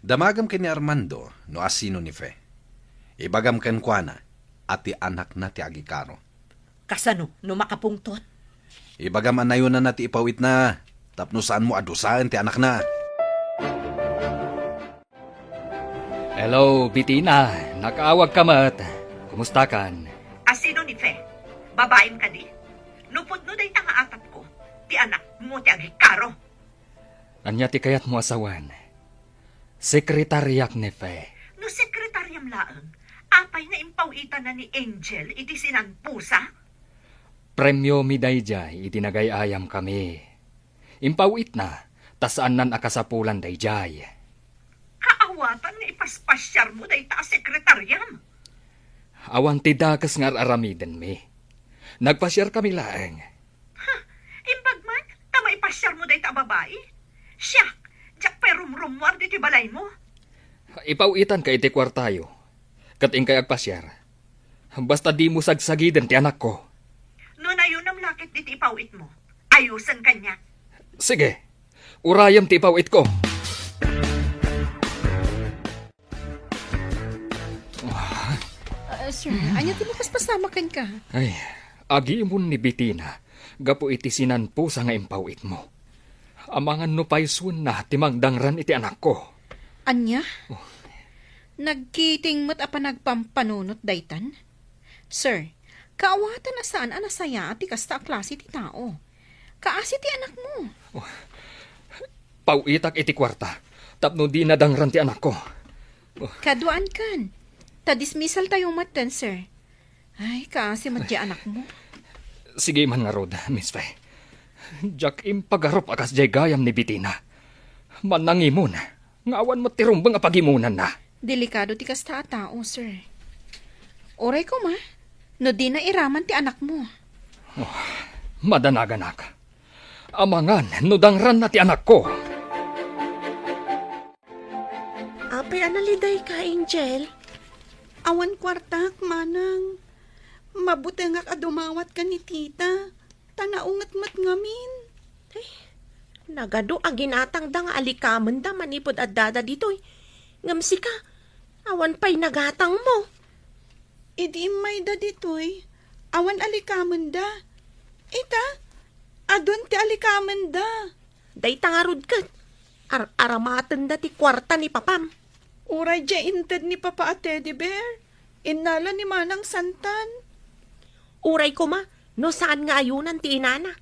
Speaker 6: Damagam ka ni Armando no asino ni Fe. Ibagam kan kuana at ti anak na ti agikaro.
Speaker 4: Kasano, no makapungtot?
Speaker 6: Ibagam anayon na ti ipawit na. Tapno saan mo adusaan ti anak na.
Speaker 2: Hello, Bitina. Nakaawag ka mat. Kumusta kan?
Speaker 4: Asino ni Fe? Babain ka di. Nupod no day tanga atap ko. Ti anak mo ti agikaro.
Speaker 2: Anya ti kayat mo asawan. Sekretaryak ni Fe.
Speaker 4: No sekretaryam laeng, apay nga impawitan na ni Angel iti sinanpusa.
Speaker 2: Premyo mi dayjay itinagayayam kami. Impawit na, tasaan nan akasapulan dayjay.
Speaker 4: Kaawatan nga ipaspasyar mo day ta sekretaryam.
Speaker 2: Awan ti dakas nga aramiden mi. Nagpasyar kami laeng.
Speaker 4: Imbagman, tama ipasyar mo day ta babae. Siyak, jak perumrumwar di ti balay mo.
Speaker 2: Ipawitan ka iti kwartayo. Kating kay agpasyar. Basta di mo sagsagiden ti anak ko.
Speaker 4: No na yun ang lakit di ti ipawit mo. Ayusan kanya.
Speaker 2: Sige, urayam ti ipawit ko.
Speaker 9: Sir, anya ti makaspasamakan ka?
Speaker 2: Ay, agi mo ni Bitina. Gapo iti sinanpo sa nga impawit mo. Amangan no paysun na timangdangran iti anak ko.
Speaker 9: Anya? Nagkiting mo't apa nagpampanunot daytan? Sir, kaawatan na saan anasaya at ikasta klase ti tao. Kaasi ti anak mo.
Speaker 2: Pawitak iti kwarta. Tapno di nadangran ti anak ko.
Speaker 9: Kaduan kan. Ta-dismissal tayo matan, sir. Ay, kaasi madya anak mo.
Speaker 2: Sige man nga rod, Miss Fe. Jack impagarop akas jay gayam ni Bitina. Manangimon. Ngawan mo tirumbang apagimunan na.
Speaker 9: Delikado ti kasta a tao, sir. Oray ko ma. No di na iraman ti anak mo.
Speaker 2: Madanaganak. Amangan, nudangran na ti anak ko.
Speaker 7: Apay analiday ka, Angel.
Speaker 8: Awan kwartak, manang. Mabuti nga kadumawat ka ni tita. Tanaungat mat ngamin.
Speaker 7: Nagado ang ginatang da nga alikaman da manipod at dada ditoy. Ngamsi ka, awan pa'y nagatang mo.
Speaker 8: Idi may da ditoy. Awan alikaman da. Ita, adon ti alikaman da.
Speaker 7: Day tangarod ka. Aramatan da ti kwarta ni papam.
Speaker 8: Uray dya inted ni Papa at Teddy Bear. Inala ni Manang Santan.
Speaker 7: Uray ko ma, no saan nga ayunan ti inana.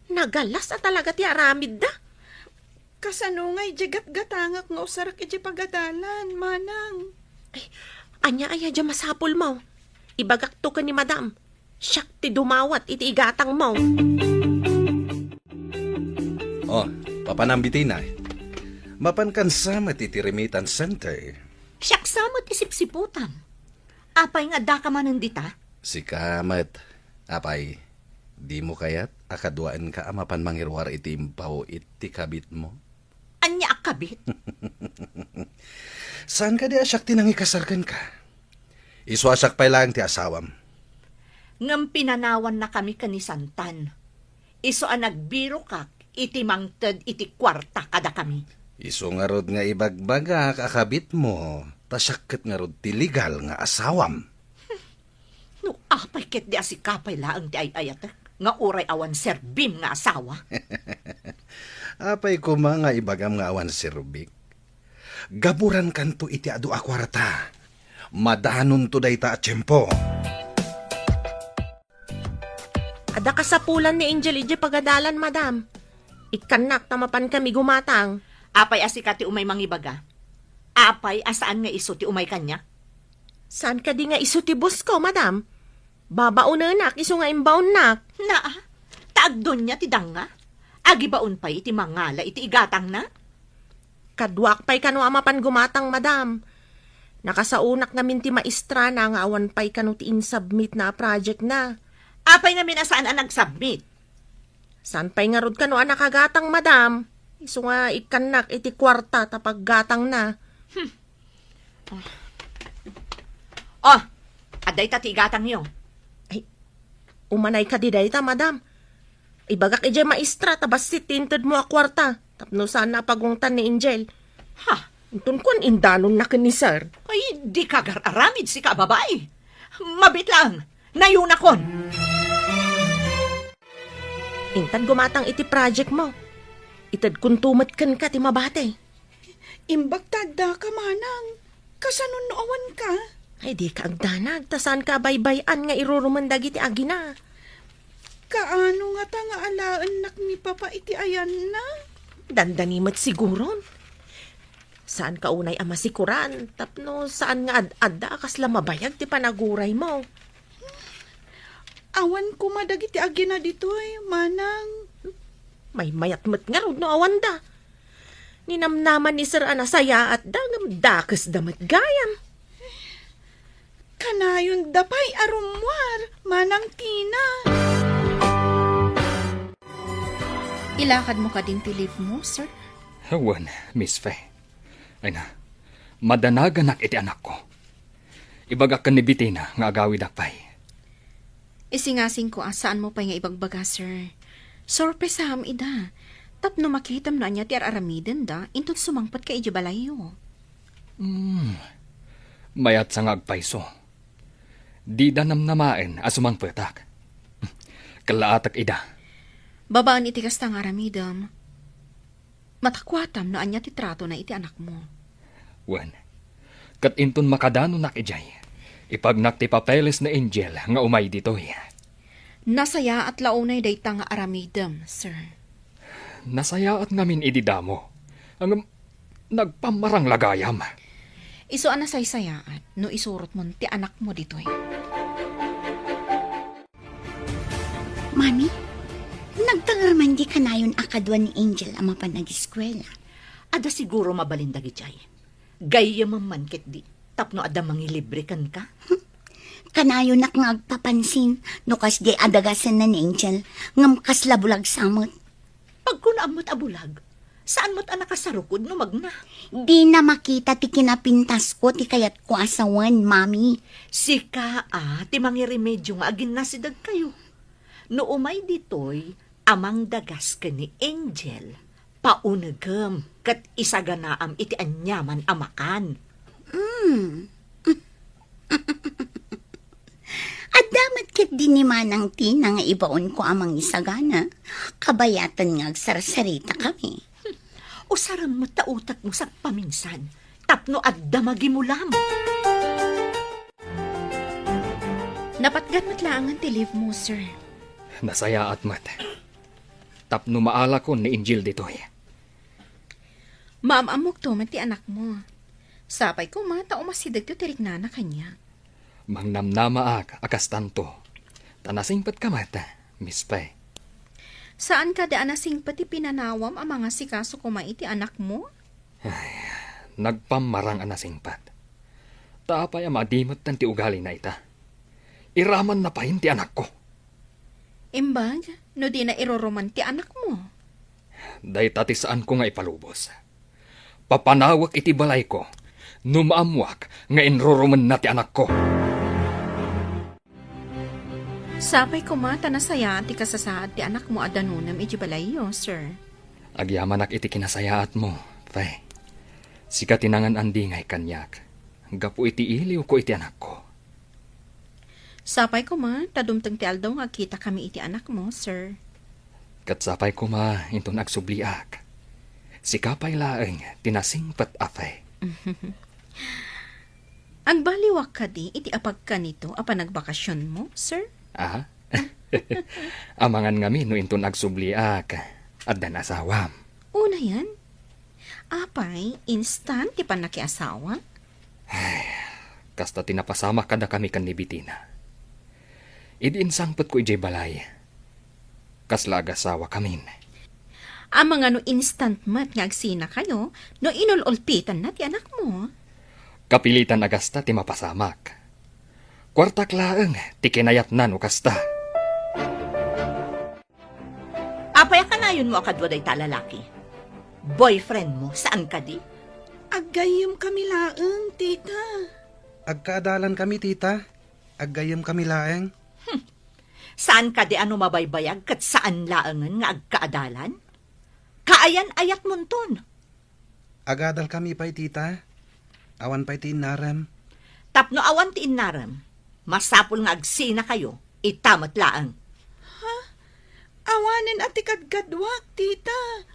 Speaker 7: Nagalas at talaga ti aramid da.
Speaker 8: Kasanungay dya gatgatangak nga usarak iti pagadalan, Manang.
Speaker 7: Anya aya dya masapol mo. Ibagak to ka ni madam. Siyak ti dumawat iti igatang mo.
Speaker 6: Oh, papanambitin na. Mapankansa matitirimitan center.
Speaker 4: Siyak samot isipsiputan. Apay nga da ka man dita.
Speaker 6: Si Kamat, apay, di mo kayat akaduaan ka amapan mangirwar iti impaw iti kabit mo?
Speaker 4: Anya akabit.
Speaker 6: Saan ka di asyak tinangikasarkan ka? Iswasak pa lang ti asawam.
Speaker 4: Ngam pinanawan na kami kanisantan. Iso ang nagbiro kak, iti mangted iti kwarta kada kami.
Speaker 6: Iso nga rod nga ibagbagak akabit mo, tasyaket nga rod ti legal nga asawam.
Speaker 4: No, apay ket di asikapay laang ti ayayat. Nga uray awan serbim nga asawa.
Speaker 6: Apay ko nga ibagam nga awan sirbik. Gaburan kanto iti adu akwarta. Madanon to day ta at tiyempo.
Speaker 7: Ada kasapulan ni Angel iti pagadalan, madam. Ikanak tamapan kami gumatang.
Speaker 4: Apay asika ti umay mangibaga. Apay asaan nga iso ti umay kanya.
Speaker 7: Saan ka di nga isutibos ko, madam? Babaunanak, iso nga imbaon nak.
Speaker 4: Naa, taagdon niya ti danga. Agibaon pa iti mangala iti igatang na.
Speaker 7: Kadwak pa'y kano amapan gumatang, madam. Nakasaunak namin ti maestra na nga awan pa'y kano ti in-submit na project na.
Speaker 4: Apay namin asaan ang nag-submit.
Speaker 7: Saan pa'y nga rod kano ang nakagatang, madam? Iso nga ikanak iti kwarta tapag gatang na.
Speaker 4: Oh, aday ta ti igatang niyo.
Speaker 7: Umanay ka di dayta, madam. Ibagak ije maestra, tabas si tinted mo a kwarta. Tapno saan napagungtan ni Angel.
Speaker 4: Ha?
Speaker 7: Intun kun indanon na ni sir.
Speaker 4: Ay, di ka aramid si ka babae. Mabit lang, nayunakon.
Speaker 7: Intan gumatang iti project mo. Itad kun tumat kan ka ti mabate.
Speaker 8: Imbag tada ka, Manang. Kasanon no awan ka.
Speaker 7: Ay di ka agdanag, tasan ka baybayan nga irurumandag iti agina.
Speaker 8: Kaano nga ta nga alaan nak ni Papa iti ayan na?
Speaker 7: Dandanimot siguron. Saan ka unay ama sikuran? Tapno saan nga ad-adda kasla mabayag ti panaguray mo?
Speaker 8: Awan ko madagiti agina ditoy, manang.
Speaker 7: May mayatmat nga rod no awanda. Ninamnaman ni Sir Anasaya at dagam dakes damat gayam.
Speaker 8: Kanayon dapay arumwar, manang Tina.
Speaker 9: Ilakad mo ka din ti leave mo, sir?
Speaker 2: Hawan, Miss Faye. Ay na, madanagan iti anak ko. Ibagak ka ni Bitina nga agawid akpay.
Speaker 9: Isingasing ko saan mo pa nga ibagbaga, sir. Sorpresam ida. Tapno makitam na niya ti aramiden da, inton sumangpat ka ijibalayo.
Speaker 2: Mayat sa nga agpayso. Di da namnamaen asumang petak. Kalaatak ida.
Speaker 9: Babaan iti kasta nga aramidam. Matakwatam na anya ti trato na iti anak mo.
Speaker 2: Wan, kat inton makadano nak ijay. Ipagnak ti papeles na angel nga umay ditoy.
Speaker 9: Nasaya at launay dayta nga aramidam, sir.
Speaker 2: Nasaya at ngamin ididamo. Ang nagpamarang lagayam.
Speaker 9: Iso anasaysayaat no isurot mo ti anak mo ditoy.
Speaker 3: Mami, nagtangarman di kanayon akadwa ni Angel ang mapanag-eskwela.
Speaker 4: Ada siguro mabalindag ijay. Gaya man ket di. Tapno ada mangilibre kan ka.
Speaker 3: Kanayon nak nga agpapansin no kas di adagasan na ni Angel ngam kas labulag samot.
Speaker 4: Pag kunaamot abulag, saan mo't anak kasarukod no magna?
Speaker 3: Di na makita ti kinapintas ko ti kayat ko asawan, Mami.
Speaker 4: Sika ti mangiremedyo nga agin nasidag kayo. No umay ditoy, amang dagas ka ni Angel. Paunagam, kat isaganaam iti anyaman amakan.
Speaker 3: At damat ket di ni Manang Tina nga ibaon ko amang isagana. Kabayatan nga agsarsarita kami.
Speaker 4: Usaram mo tautak mo sa paminsan. Tapno at damagi mo lam.
Speaker 9: Napatgan matlaangan ti leave mo, sir.
Speaker 2: Nasaya at mat. Tapno maala ko ni Angel ditoy.
Speaker 9: Maamamok to man ti anak mo. Sapay ko mata umasidag to tirik na kanya.
Speaker 2: Mangnamnama akas tanto. Tanasingpat ka mata, Miss Faye.
Speaker 9: Saan ka daan nasing pati pinanawam ang mga sikaso kumaiti anak mo?
Speaker 2: Nagpamarang anasingpat. Tapay ang madimot tan ti ugali na ita. Iraman na pahin ti anak ko.
Speaker 9: Imbag, no di na iroroman ti anak mo.
Speaker 2: Day tati saan ko nga ipalubos. Papanawak iti balay ko. Numaamwak nga inroroman na ti anak ko.
Speaker 9: Sapay ko mata na saya ti kasasaad ti anak mo adanunam iti balayo, sir.
Speaker 2: Agyamanak iti kinasayaat mo, Faye. Sika tinangan andingay kanyak. Gapu iti iliw ko iti anak ko.
Speaker 9: Sapay ko tadumteng ti aldaw nga kita kami iti anak mo, sir.
Speaker 2: Katsapay ko inton agsubliak. Sikapay laeng tinasingpat a Faye.
Speaker 9: Ang baliwak ka di iti apag ka nito apan nagbakasyon mo, sir?
Speaker 2: Aha. Amangan ngami no inton agsubliak. Addan asawam.
Speaker 9: Una yan. Apay, instant ti panakiasawa?
Speaker 2: Kasta tinapasama kada kami kan ni Bitina. Idiinsangpat ko ijay balay. Kaslaga sawa kamin.
Speaker 9: Ang mga no instant mat nga agsina kayo, no inululpitan na ti anak mo.
Speaker 2: Kapilitan agasta ti mapasamak. Kwartak laeng ti kinayat na no kasta.
Speaker 4: Apay ka na yun mo akadwa day talalaki. Boyfriend mo, saan ka di?
Speaker 8: Agayom kami laeng, tita.
Speaker 6: Agkaadalan kami, tita. Aggayam kami laeng.
Speaker 4: Saan ka di ano mabaybayag kat saan laangan nga agkaadalan? Kaayan ayat munton.
Speaker 6: Agadal kami pa'y, tita. Awan pa'y tinarem.
Speaker 4: Tapno awan ti inaram. Masapul nga agsina kayo, itamat laang.
Speaker 8: Awanen at ikadgadwak, tita.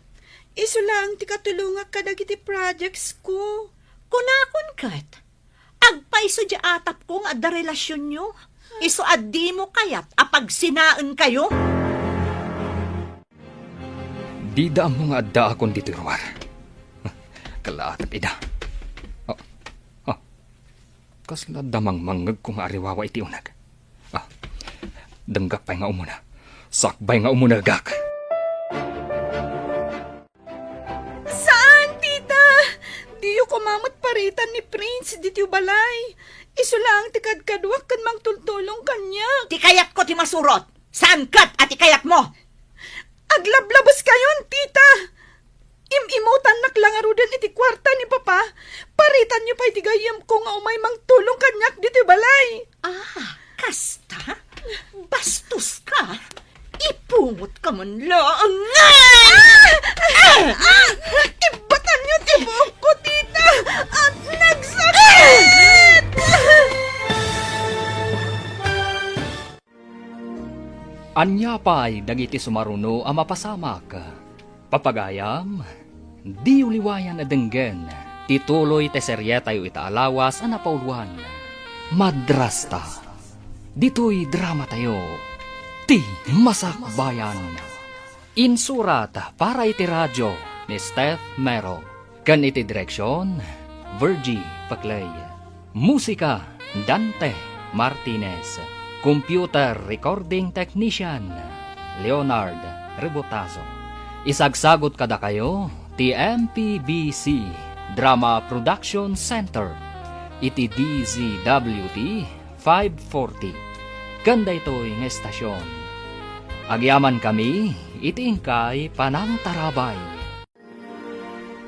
Speaker 8: Iso lang ti katulungak kadagiti projects ko.
Speaker 4: Kunakon kat. Agpaiso di atap ko nga da relasyon nyo. Iso addi mo kayat apag sinaan kayo.
Speaker 2: Di da mo nga adda akong dito ruwar. Kalaat ida. Kasla damang mangag kung ariwawa iti unag. Danggak pa'y nga umuna. Sakbay nga umuna gak.
Speaker 8: Saan, tita? Diyo kumamot paritan ni Prince dito balay. Iso lang tikad-kadwak kan mang tultulong kanya.
Speaker 4: Ti kayat ko ti masurot. Saan kat at ikayat mo?
Speaker 8: Aglablabas kayon, tita. Imimutan naklangarudan iti kwarta ni Papa. Paritan niyo pa iti gayam ko nga umay mang tulong kanyak dito balay.
Speaker 4: Kasta? Bastos ka? Ipungot ka man lang.
Speaker 8: Ibatan niyo ti buhok ko, tita. At nagsakit.
Speaker 2: Anya pa'y dagiti sumaruno ang mapasamak. Papagayam, di uliwayan na denggen. Tituloy te seryeta yu itaalawas ang napauluan. Madrasta. Dito'y drama tayo. Ti Masakbayan. Insurat para iti radyo ni Steph Mero. Kan iti direksyon, Virgie Paclay. Musika, Dante Martinez. Computer Recording Technician, Leonard Rebotazo. Isagsagot kada kayo, TMPBC Drama Production Center. Iti DZWT 540. Ganda ito'y ng estasyon. Agyaman kami, itingkay panang tarabay.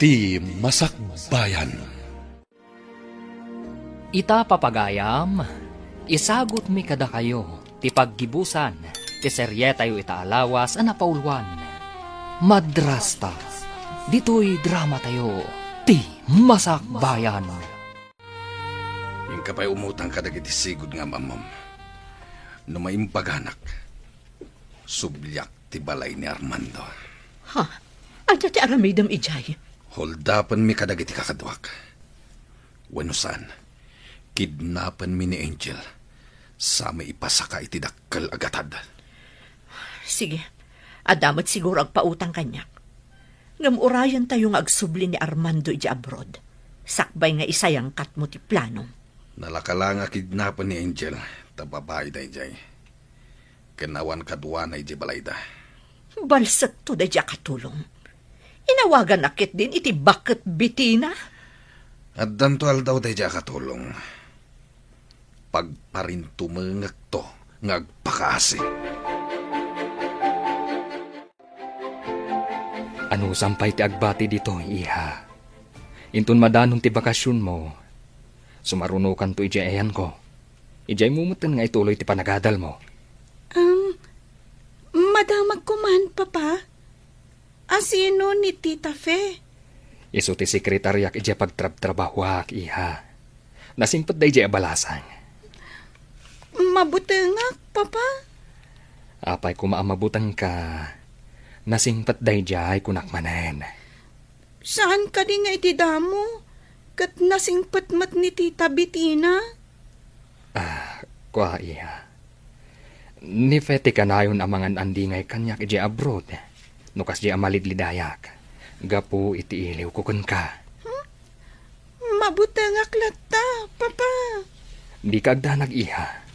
Speaker 1: Ti Masakbayan.
Speaker 2: Ita papagayam, isagot mi kada kayo, ti paggibusan, ti seryeta yu itaalawas ang napauluan. Madrasta, dito'y drama tayo, ti Masakbayan.
Speaker 6: Yung kapay umutang kadagiti sigod nga mamam. No maimpaganak, sublyak ti balay ni Armando.
Speaker 4: Adya ti aramidam ijay.
Speaker 6: Holdapan mi kadagiti kakadwak. Wano saan, kidnapan mi ni Angel. Sa may ipasaka iti dakkel agatad.
Speaker 4: Sige, adamat siguro agpautang kanyak. Ngamurayan tayo nga agsubli ni Armando iti abroad. Sakbay nga isayang kat mo ti plano.
Speaker 6: Nalakala nga kidnapan ni Angel. Tababay da ijay. Kanawan kadwa na ijay balayda.
Speaker 4: Balsat to da ijay katulong. Inawagan akit din iti bakit bitina.
Speaker 6: At dantual daw da ijay katulong. Pagparintumangak to ngagpakaasi.
Speaker 2: Ano sampay ti agbati dito, iha? Intun madanong ti bakasyon mo. Sumarunukan to ijay ayan ko. Ijay mumutan nga ituloy ti panagadal mo.
Speaker 8: Madamag ko man, Papa. Asino ni Tita Fe?
Speaker 2: Iso ti sekretaryak ijay pagtrab-trabahwak, iha. Nasingpat da ijay abalasang.
Speaker 8: Mabutengak, Papa.
Speaker 2: Apay kumaamabutang ka. Nasingpat da ijay kunakmanen.
Speaker 8: Saan ka di nga itidamo? Kat nasingpat mat ni Tita Bitina?
Speaker 2: Kwa iha. Ni Fete kanayon amangan andingay kanyak iti abroad. Nukas di amalidlidayak. Gapu iti iliw kukun ka.
Speaker 8: Mabutengak lata, Papa.
Speaker 2: Di kagdanag iha.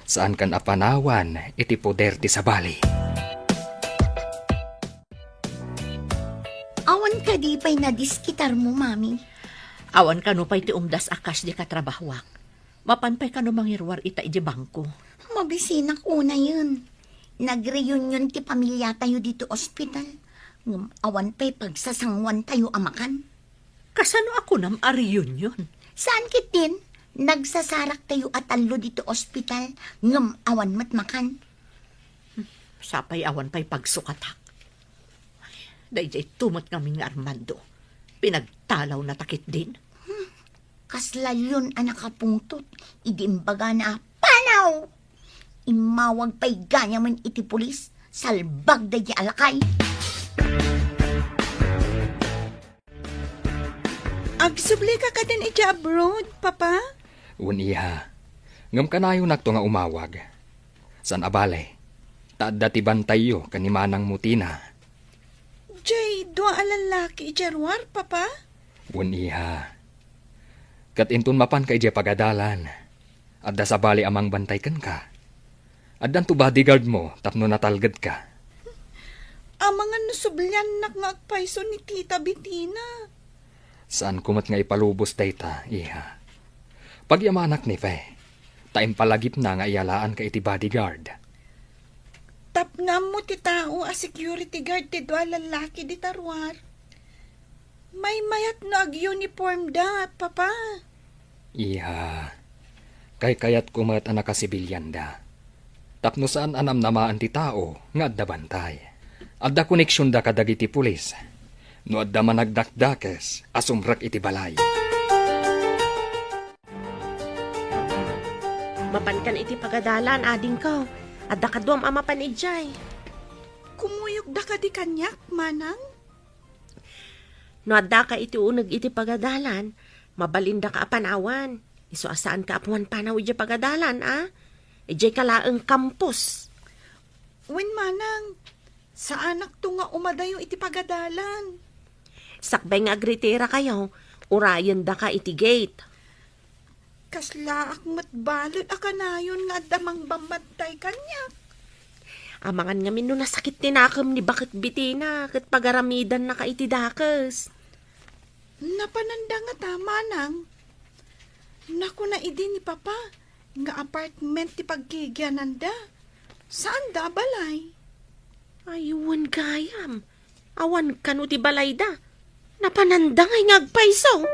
Speaker 2: Saan kan apanawan iti poder ti sabali.
Speaker 3: Awan ka di pa'y nadiskitar mo, Mami.
Speaker 4: Awan ka no pa'y ti umdas akas di katrabahwak. Mapanpay ka no mangirwar ita iti bangko.
Speaker 3: Mabisinak una yun. Nag-reunion ti pamilya tayo dito ospital. Awan pa'y pagsasangwan tayo amakan.
Speaker 4: Kasano ako nam reunion?
Speaker 3: Saan kitin? Nagsasarak tayo at alo dito ospital. Awan matmakan.
Speaker 4: Sapay awan pa'y pagsukatak. Dayjay tumot kami nga Armando. Pinagtalaw na takit din.
Speaker 3: Kasla yun ang nakapungtot. Idimbaga na panaw. Imawag pa'y ganyaman iti pulis. Salbag da di alakay.
Speaker 8: Agsubli ka ka din iti abroad, Papa?
Speaker 2: Uniha. Ngam kanayo nakto nga umawag. San abale? Taadda ti bantay yo kanimanang mutina.
Speaker 8: Jay, dua alalaki ijarwar, papa?
Speaker 2: Wen iha. Kat intun mapan kay je pagadalan. Adda sa bali amang bantay kan ka. Addan to bodyguard mo tapno natalgad ka.
Speaker 8: Ang mga nasublyan nakngagpaiso ni Tita Bettina.
Speaker 2: Saan kumat nga ipalubos dayta, iha. Pag yamanak ni Fe, taim palagip na nga iyalaan ka iti bodyguard.
Speaker 8: Tapngam mo ti tao a security guard ti dua lalaki di tarwar. May mayat na ag-uniform da, papa.
Speaker 2: Iha, kay kayat kumat anak kasibilyan da. Tapno saan anam namaan ti tao nga adda bantay. Adda koneksyon da kadag iti pulis. No adda managdakdakes asumrak iti balay.
Speaker 7: Mapan kan iti pagadalan, ading ko. Adda kadwam ama panijay.
Speaker 8: Kumuyog da ka di kanyak, manang?
Speaker 7: No adda ka iti uneg iti pagadalan, mabalinda ka apanawan. Iso asaan ka apuan panaw iti pagadalan, ah? Ijay kalaeng kampus.
Speaker 8: Wen manang, sa anak to nga umadayo iti pagadalan.
Speaker 7: Sakbay nga agritera kayo, urayan da ka iti gate.
Speaker 8: Kasla akmat balot akanayon nga damang bambantay kanyak.
Speaker 7: Amangan nga no nasakit tinakam ni Bakit Bettina kat pagaramidan na ka iti dakes.
Speaker 8: Napananda nga tama nang. Naku na idi ni papa, nga apartment ti pagkigyananda. Saan da balay?
Speaker 7: Aywan gayam. Awan kanu ti balay da. Napananda ngay ngagpaiso.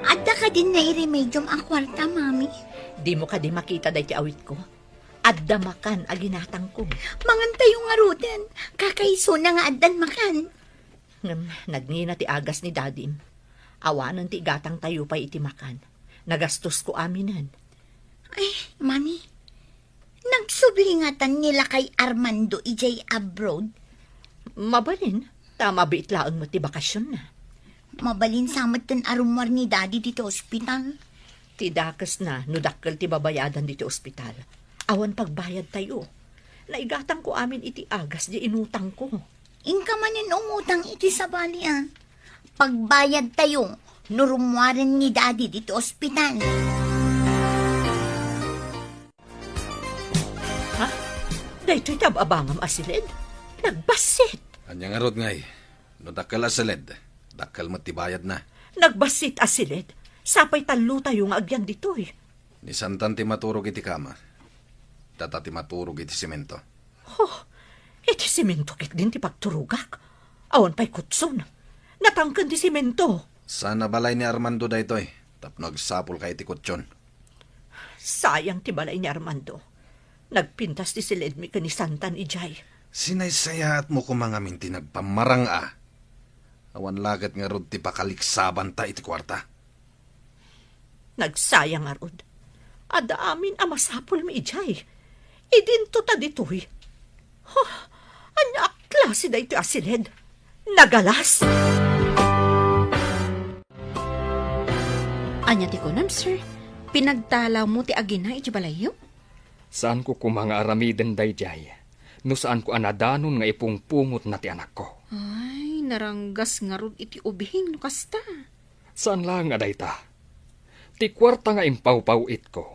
Speaker 3: Adda ka din na iremedium ang kwarta, mami.
Speaker 4: Di mo ka di makita day ti awit ko. Adda makan aginatang ko.
Speaker 3: Mangan tayo nga ruden. Kakaiso na nga addan makan.
Speaker 4: Nagnina ti agas ni dadim. Awanan ti gatang tayo pa iti makan. Nagastos ko aminan.
Speaker 3: Ay, mami. Nagsubingatan nila kay Armando ijay abroad.
Speaker 4: Mabalin, tama bitlaang mo ti bakasyon na.
Speaker 3: Mabalin samot ten arumwar ni daddy dito ospital.
Speaker 4: Ti dakas na, nudakkel ti babayadan dito ospital. Awan pagbayad tayo. Naigatang ko amin iti agas di inutang ko.
Speaker 3: Inka manin umutang iti sa bali ah. Pagbayad tayo, nurumwaran ni daddy dito ospital.
Speaker 4: Ha? Dahito'y tababangam asilid? Nagbasit.
Speaker 6: Anyang arot ngay. No dakkel asaled. Dakkel mo tibayad na.
Speaker 4: Nagbasit asilid. Sapay talo tayo nga agyan dito eh.
Speaker 6: Ni santan ti maturog iti kama. Data ti maturog iti simento.
Speaker 4: Oh, iti simento kit din ti pagturugak. Awan pa'y kutson. Natangkan ti simento.
Speaker 6: Sana balay ni Armando da ito eh. Tapno agsapol ka iti kutsyon.
Speaker 4: Sayang ti balay ni Armando. Nagpintas ti silid mi ni Santan ijay.
Speaker 6: Sinaysayaat mo kumangamin ti nagpamarang a. Awan lagat nga rod ti pakaliksaban ta iti kwarta.
Speaker 4: Nagsayang arod. Ada amin amasapol mi ijay. Idinto ta ditoy. Huh, anya klase da ito asilid. Nagalas.
Speaker 9: Anya ti kunam, sir. Pinagtalaw mo ti agina iti balayo?
Speaker 2: Saan ko kumanga aramiden dayjay? No saan ko anadanon nga ipungpungot na ti anak ko?
Speaker 9: Ay, naranggas nga rod iti ubing no kasta.
Speaker 2: Saan lang nga dayta? Ti kwarta nga impaw-pawit ko.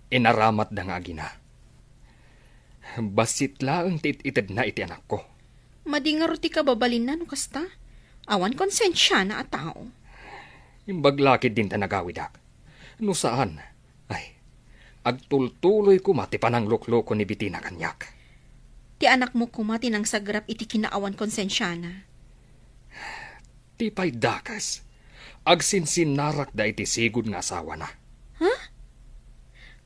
Speaker 2: Inaramat da nga agina. Basit lang ti ited na iti anak ko.
Speaker 9: Madi nga rod ti kababalin na no kasta. Awan konsensya na a tao.
Speaker 2: Imbaglakid din ta nagawidak. No saan? Ay, agtultuloy ko mati panang lukloko ni Bettina kanyak.
Speaker 9: Ti anak mo kumati ng sagrap iti kinaawan konsensyana.
Speaker 2: Ti pay dakas. Agsinsinarak da iti sigud nga asawa na.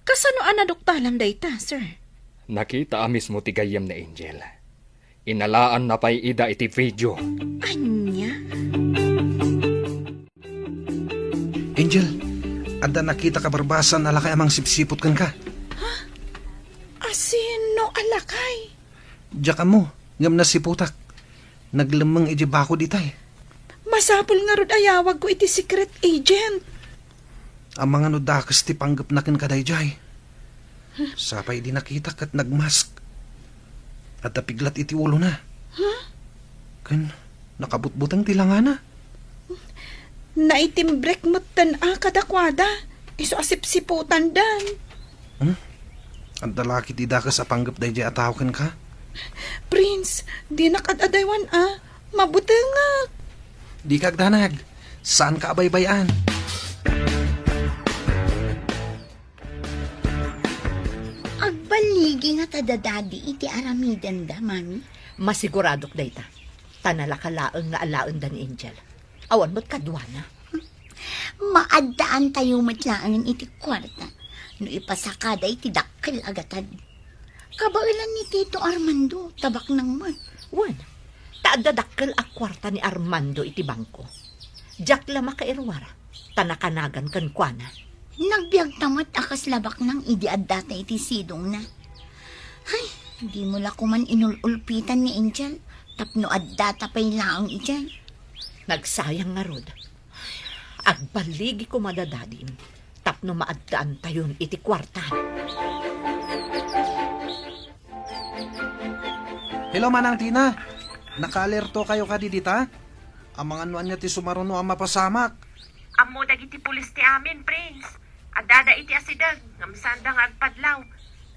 Speaker 9: Kasano anadoktalam dayta, sir?
Speaker 2: Nakita mismo ti gayam na Angel. Inalaan na pay ida iti video.
Speaker 9: Anya?
Speaker 6: Angel, ada nakita ka barbasan alakay amang sipsipot kan ka.
Speaker 8: Asino alakay?
Speaker 6: Diyak mo, ngam na siputak. Naglamang iti bako ditay.
Speaker 8: Masapol nga rod ayawag ko iti secret agent.
Speaker 6: Ang mga nudakas ti panggap na kin kadayjay. Sapay di nakita kat nagmask. At napiglat iti ulo na. Kan, nakabutbutang tilangana.
Speaker 8: Naitimbrek mo kadakwada. Iso asip-siputan dan.
Speaker 6: Ang dalaki ti dakas sa panggap day di atawakan ka.
Speaker 8: Prince, di nakadadaywan Mabuti nga.
Speaker 6: Di kagdanag. Saan ka abaybayan?
Speaker 3: Agbaligi nga tadadadi iti aramidan da, mami.
Speaker 4: Masiguradok dayta. Tanalakalaang nga alaon da ni Angel. Awan mo't kadwana.
Speaker 3: Maadaan tayo matlaangan iti kwarta. No ipasakada iti dakkel agatad. Kabailan ni Tito Armando, tabak ng man.
Speaker 4: Wan, taadadakkel a kwarta ni Armando iti bangko. Jak lama ka irwara, tanakanagan kan kuana.
Speaker 3: Nagbiag tamat akas labak ng idiadata iti sidong na. Ay, di mo la kuman inululpitan ni Angel. Tapno addata pa'y laang ijay.
Speaker 4: Nagsayang nga rod. Agbaligi ko madadadin. Tapno maaddaan tayon iti kwarta.
Speaker 6: Hello, Manang Tina. Naka-alerto kayo kadidita? Ang mga anuan niya ti sumaruno ang mapasamak.
Speaker 5: Amo dagiti pulis ti amin, Prince. Adada iti asidag, ngamsanda nga agpadlaw.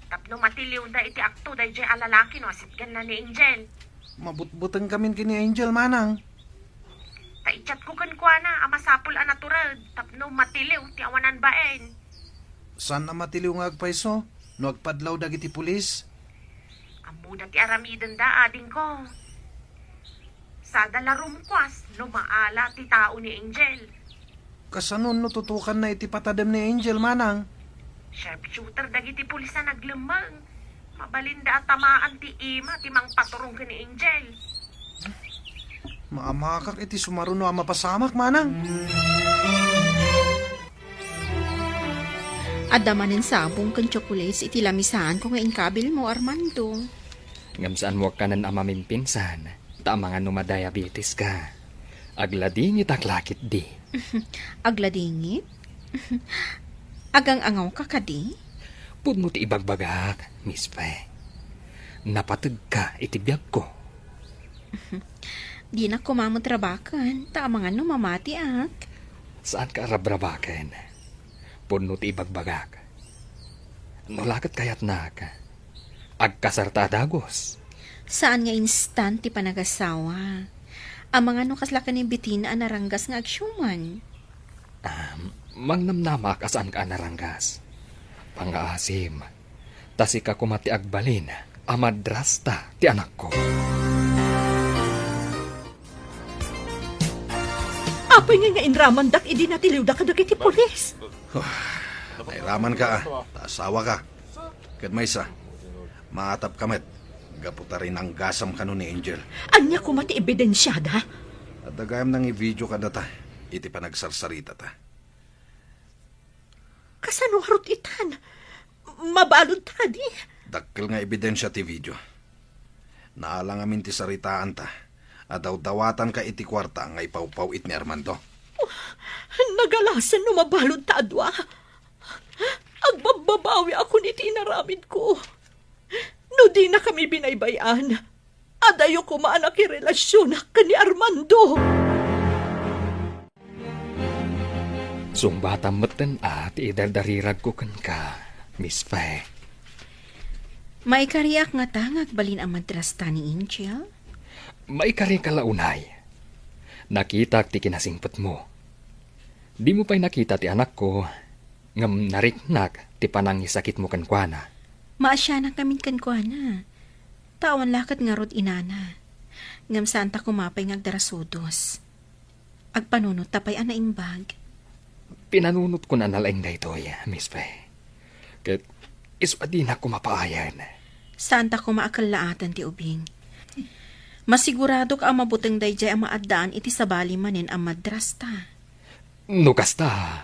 Speaker 5: Tapno matiliw da iti akto da iti alalaki no asitgan na ni Angel.
Speaker 6: Mabutbutang kamin kini Angel, Manang.
Speaker 5: Taichat ko kan kuana, amasapul a natural. Tapno matiliw ti awanan baen.
Speaker 6: Saan na matiliw nga agpaiso? No agpadlaw dagiti pulis?
Speaker 5: Amo da ti aramidan da ading ko. Sa dalarum kwas, no maala ti tao ni Angel.
Speaker 6: Kasanon no tutukan na iti patadem ni Angel, Manang?
Speaker 5: Sharpshooter dagiti pulis na naglemang. Mabalinda at tamaan ti ima ti mang paturong ka ni Angel.
Speaker 6: Maamakak iti sumaruno ang mapasamak, Manang.
Speaker 9: Adamanin sabong kan chocolates iti lamisan kung inkabil mo, Armando.
Speaker 2: Ngamsaan mo ka nan amamimpinsan. Tama nga numadiabetes ka. Agladingit aklakit di.
Speaker 9: Agladingit? Agang angaw ka kadi?
Speaker 2: Pud mo ti ibagbagak, Miss Fe. Napatag ka iti biyag ko.
Speaker 9: Di na kumamutrabakan. Tama nga mamati ak.
Speaker 2: Saan ka rabrabaken? Pud mo ti ibagbagak. Nulakat kayat na ka. Agkasarta dagos.
Speaker 9: Saan nga instant ti panagasawa? Ang mga nukaslakan ni Bettina ang naranggas nga agsyuman.
Speaker 2: Mangnamnama ka saan ka naranggas. Pangaasim. Tasi ka kumati agbalin. Amadrasta ti anak ko.
Speaker 4: Apay nga inraman dak idi natiliw da kadag iti pulis.
Speaker 6: Ay raman ka Tasawa ka. Kadmaysa. Maatap kamet. Gaputa rin ang gasam kano ni Angel.
Speaker 4: Anya kumati ebidensyada.
Speaker 6: At dagayam nang i-video ka data. Iti panagsarsarita ta.
Speaker 4: Kasano harot itan? Mabalod ta di.
Speaker 6: Dakkel nga ebidensya ti video. Naalang amin ti saritaan ta. Adaw-dawatan ka iti kwarta nga ipawpaw it ni Armando.
Speaker 4: Nagalasan no mabalod ta adwa. Agbababawi ako ni tinaramid ko. No di na kami binaybayan. Adayo ko maanak relasyon ka ni Armando.
Speaker 2: Sumbata meten at idardarirag ko kan ka, Miss Fe.
Speaker 9: Maikariak nga tangag balin ang madrasta ni Angel?
Speaker 2: Maikari ka launay. Nakita ti kinasingpet mo. Di mo pa'y nakita ti anak ko, ngam nariknak ti panangisakit mo kankwana.
Speaker 9: Maasya na kamin kankwana. Tawan lakat nga rod inana. Ngam santa kumapay ngagdarasudos. Agpanunot tapay anaimbag.
Speaker 2: Pinanunot ko na nalaing na ito'y, Miss Fe. Kat iswadi na kumapaayan.
Speaker 9: Santa kumaakalaatan ti ubing. Masigurado ka ang mabuteng dayjay ang maaddaan iti sabali manin ang madrasta.
Speaker 2: Nukasta,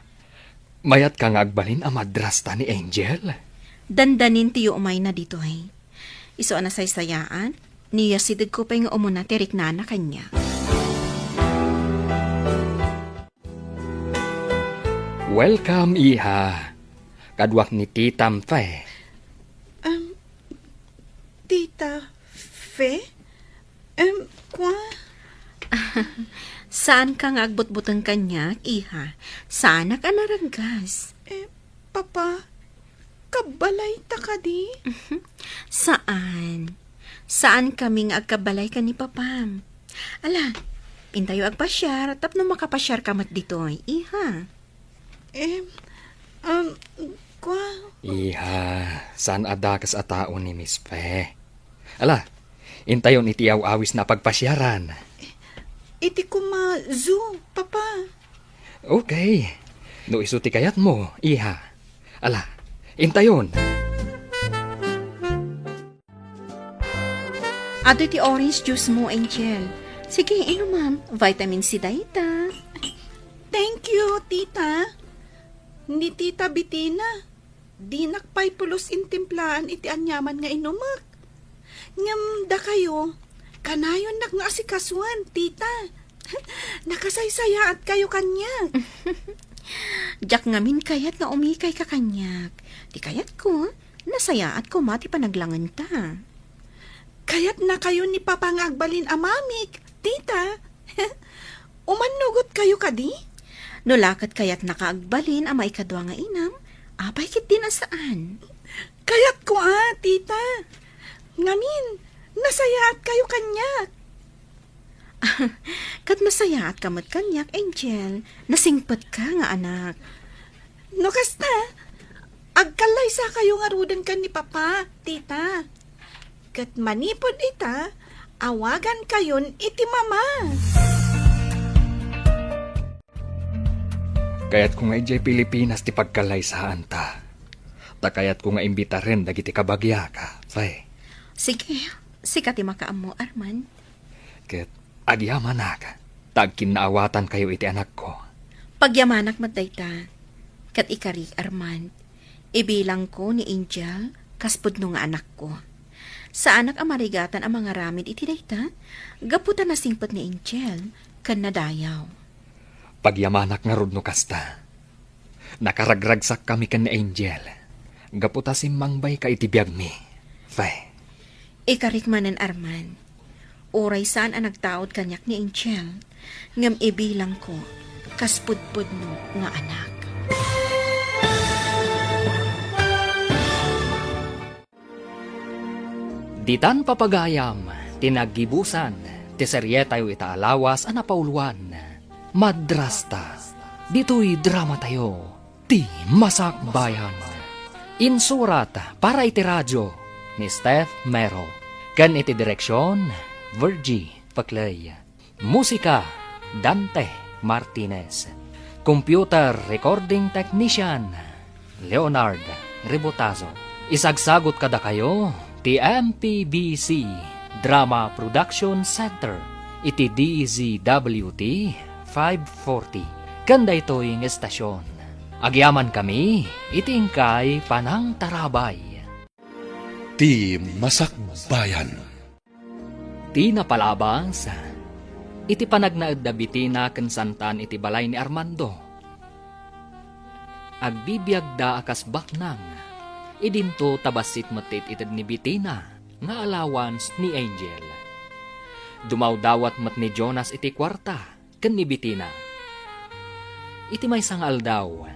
Speaker 2: mayat ka nga agbalin ang madrasta ni Angel.
Speaker 9: Dandanin tiyo umay na dito'y. Iso na saysayaan, niya sidig ko pa yung umuna tirik na kanya.
Speaker 2: Welcome, Iha. Kadwak ni Titam Fe.
Speaker 8: Tita Fe? Kwa?
Speaker 9: Saan ka nga agbutbutang kanyak, iha? Saan ka naranggas?
Speaker 8: Papa, kabalay ta ka di?
Speaker 9: Saan? Saan kaming agkabalay ka ni Papam? Ala, intayo agpasyar, tapno makapasyar kamat ditoy, iha.
Speaker 8: Kwa?
Speaker 2: Iha, saan adakas a tao ni Miss Fe? Ala, intayon iti awis na pagpasyaran.
Speaker 8: Iti ko ma-zoo, Papa.
Speaker 2: Okay. No isuti kayat mo, iha. Ala, intayon.
Speaker 9: Ato iti orange juice mo, Angel. Sige, ma'am. Vitamin C dayta.
Speaker 8: Thank you, Tita. Ni Tita Bitina. Di nakpay pulos intimplaan iti anyaman nga inumak. Ngam da kayo, kanayon nak nga asikasuan, Tita. Nakasaysaya at kayo kanya.
Speaker 9: Jak ngamin kayat nga umikay ka kanyak. Di kayat ko, nasayaat ko mati panaglangan ta.
Speaker 8: Kayat na kayo ni Papa nga agbalin amamik, Tita. Umanugot kayo kadi?
Speaker 9: No lakat kayat nakaagbalin ama ikadwa nga inam, apay kit din asaan.
Speaker 8: Kayat ko Tita. Ngamin, nasayaat kayo kanyak.
Speaker 9: Kat masaya at kamat kanyak, Angel. Nasingpat ka nga, anak.
Speaker 8: No kasta, agkalay sa kayo nga rudan ka ni Papa, Tita. Kat manipod ita, awagan kayon iti Mama.
Speaker 2: Kaya't ko nga ijay Pilipinas ti pagkalaysaan ta. Kayat ko nga imbita rin dagiti kabagya ka, Fe.
Speaker 9: Sige, sikati makaam mo, Arman.
Speaker 2: Ket agyaman ka. Tagkin naawatan kayo iti anak ko.
Speaker 9: Pagyamanak matayta, kat ikari, Arman. Ibilang ko ni Angel, kaspud no nga anak ko. Sa anak amarigatan ang mga ramid iti dayta, gaputan na singpat ni Angel, kan nadayaw.
Speaker 2: Pagyamanak nga rudno kasta. Nakaragragsak kami kan ni Angel. Gaputa simangbay ka iti biyag mi. Fe.
Speaker 9: Ikarik manan, Arman. Oray saan ang nagtaod kanyak ni Angel, ngam ibilang ko, kaspudpud mo nga anak.
Speaker 2: Ditan papagayam, tinagibusan, ti serye tayo itaalawas anapauluan. Madrasta, dito'y drama tayo, ti Masakbayan. Insurat para iti radyo ni Steph Mero. Kan iti direksyon, Virgie Paclay. Musika, Dante Martinez. Computer Recording Technician, Leonard Ribotazo. Isagsagot kada kayo, ti MPBC Drama Production Center. Iti DZWT 540. Kanda ito'y estasyon. Agyaman kami, itingkay panang tarabay.
Speaker 1: Ti Masakbayan.
Speaker 2: Ti napalabas, iti panagnaed da Bitina ken santan iti balay ni Armando. Agbibiyag da akas baknang, idinto tabasit matit itid ni Bitina, nga allowance ni Angel. Dumawdawat mat ni Jonas iti kwarta, ken ni Bitina. Iti may sang aldaw,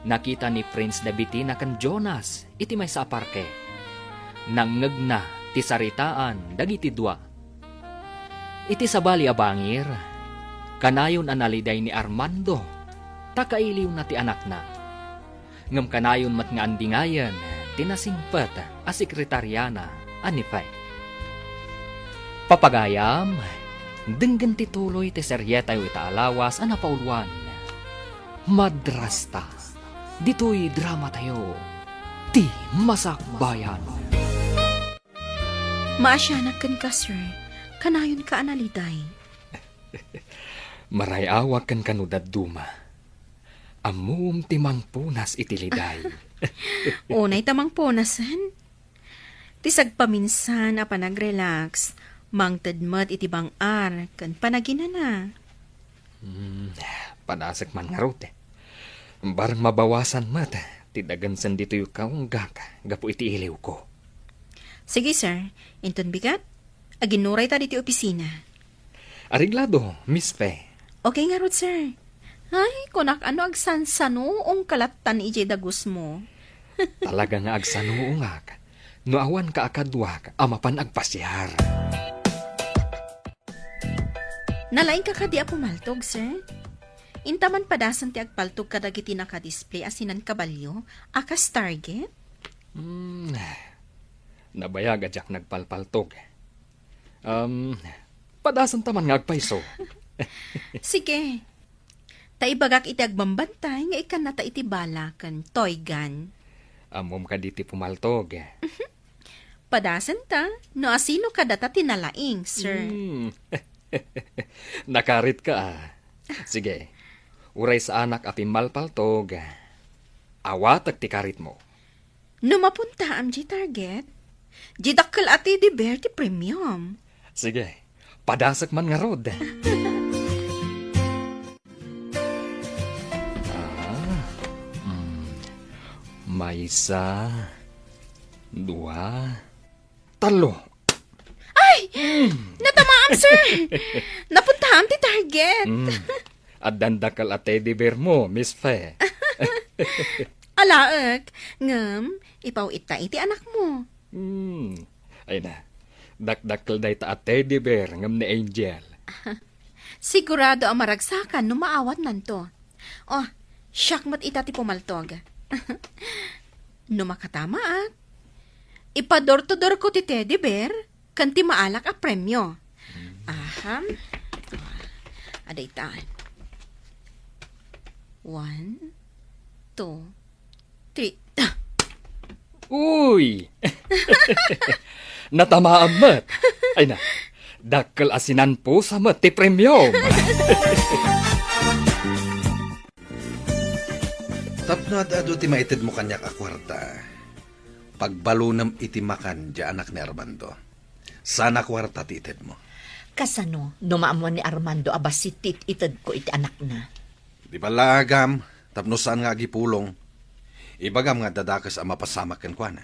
Speaker 2: nakita ni Prince da Bitina ken Jonas, iti may sa parke. Nangngeg na ti saritaan dagiti dua. Iti sabali abangir, kanayon analiday ni Armando, takailiw na ti anak na. Ngam kanayon mat nga andingayan, tinasingpet a sekretaryana anipay. Papagayam, denggan ti tuloy ti serye tayo itaalawas anapauluan. Madrasta, dito'y drama tayo, ti Masakbayan.
Speaker 9: Maasyanak kan ka, sir. Kanayon ka analiday.
Speaker 2: Marayawag kan kanudad duma. Amum timang punas itiliday.
Speaker 9: Unay tamang punasan. Tisag paminsan a panag-relax, mangtadmat iti bang-ar, kan panaginana.
Speaker 2: Panasak man nga rute. Barang mabawasan mat, tidagan san dito yung kaunggak, gapo iti iliw ko.
Speaker 9: Sige, sir. Inton bigat. Aginuray ta diti opisina.
Speaker 2: Ariglado, Miss Fe.
Speaker 9: Okay nga rod, sir. Ay, kunak ano agsansano ang kalatan ije dagus mo.
Speaker 2: Talaga nga agsanuungak. No awan ka akadwak, amapan agpasyar.
Speaker 9: Nalaing ka kadi pumaltog, sir. Intaman padasan ti agpaltog kadagiti naka-display asinan kabalyo, akas target.
Speaker 2: Nabayag adyak nagpalpaltog. Padasan taman nga agpaiso.
Speaker 9: Sige. Taibagak iti agbambantay nga ikan nata iti balakan, toy gun.
Speaker 2: Amom ka diti pumaltog.
Speaker 9: Padasan ta, no asino ka data tinalaing, sir.
Speaker 2: Nakarit ka Sige. Uray sa anak api malpaltog. Awat ag tikarit mo.
Speaker 9: No mapunta am di target, di dakkel ati di Berti Premium.
Speaker 2: Sige. Padasak man nga rod. May isa, dua, talo.
Speaker 9: Natamaan, sir! Napuntahan ti target.
Speaker 2: At dandakal at teddy bear mo, Miss Fe.
Speaker 9: Alaek, ngam, ipaw ita iti anak mo.
Speaker 2: Ay na, dakdakal day ta at teddy bear ngam ni Angel.
Speaker 9: Sigurado ang maragsakan no maawat nanto. Oh, siyak mat ita ti pumaltog. No makatama ipador-to-dor ko ti teddy bear, kanti maalak a premyo. Aham. Aday taan. 1, 2, 3.
Speaker 2: Uy! Natamaan mat. Ay na, dakal asinan po sa mat ti premium.
Speaker 6: Tapno at ado ti maited mo kanyak akwarta. Pagbalunam iti makan di anak ni Armando. Sana kwarta ti ited mo.
Speaker 4: Kasano, numaamuan ni Armando abasitit itad ko iti anak na.
Speaker 6: Di pala agam, tapno saan nga agipulong. Ibagam nga dadakas ang mapasamak kan kwa na.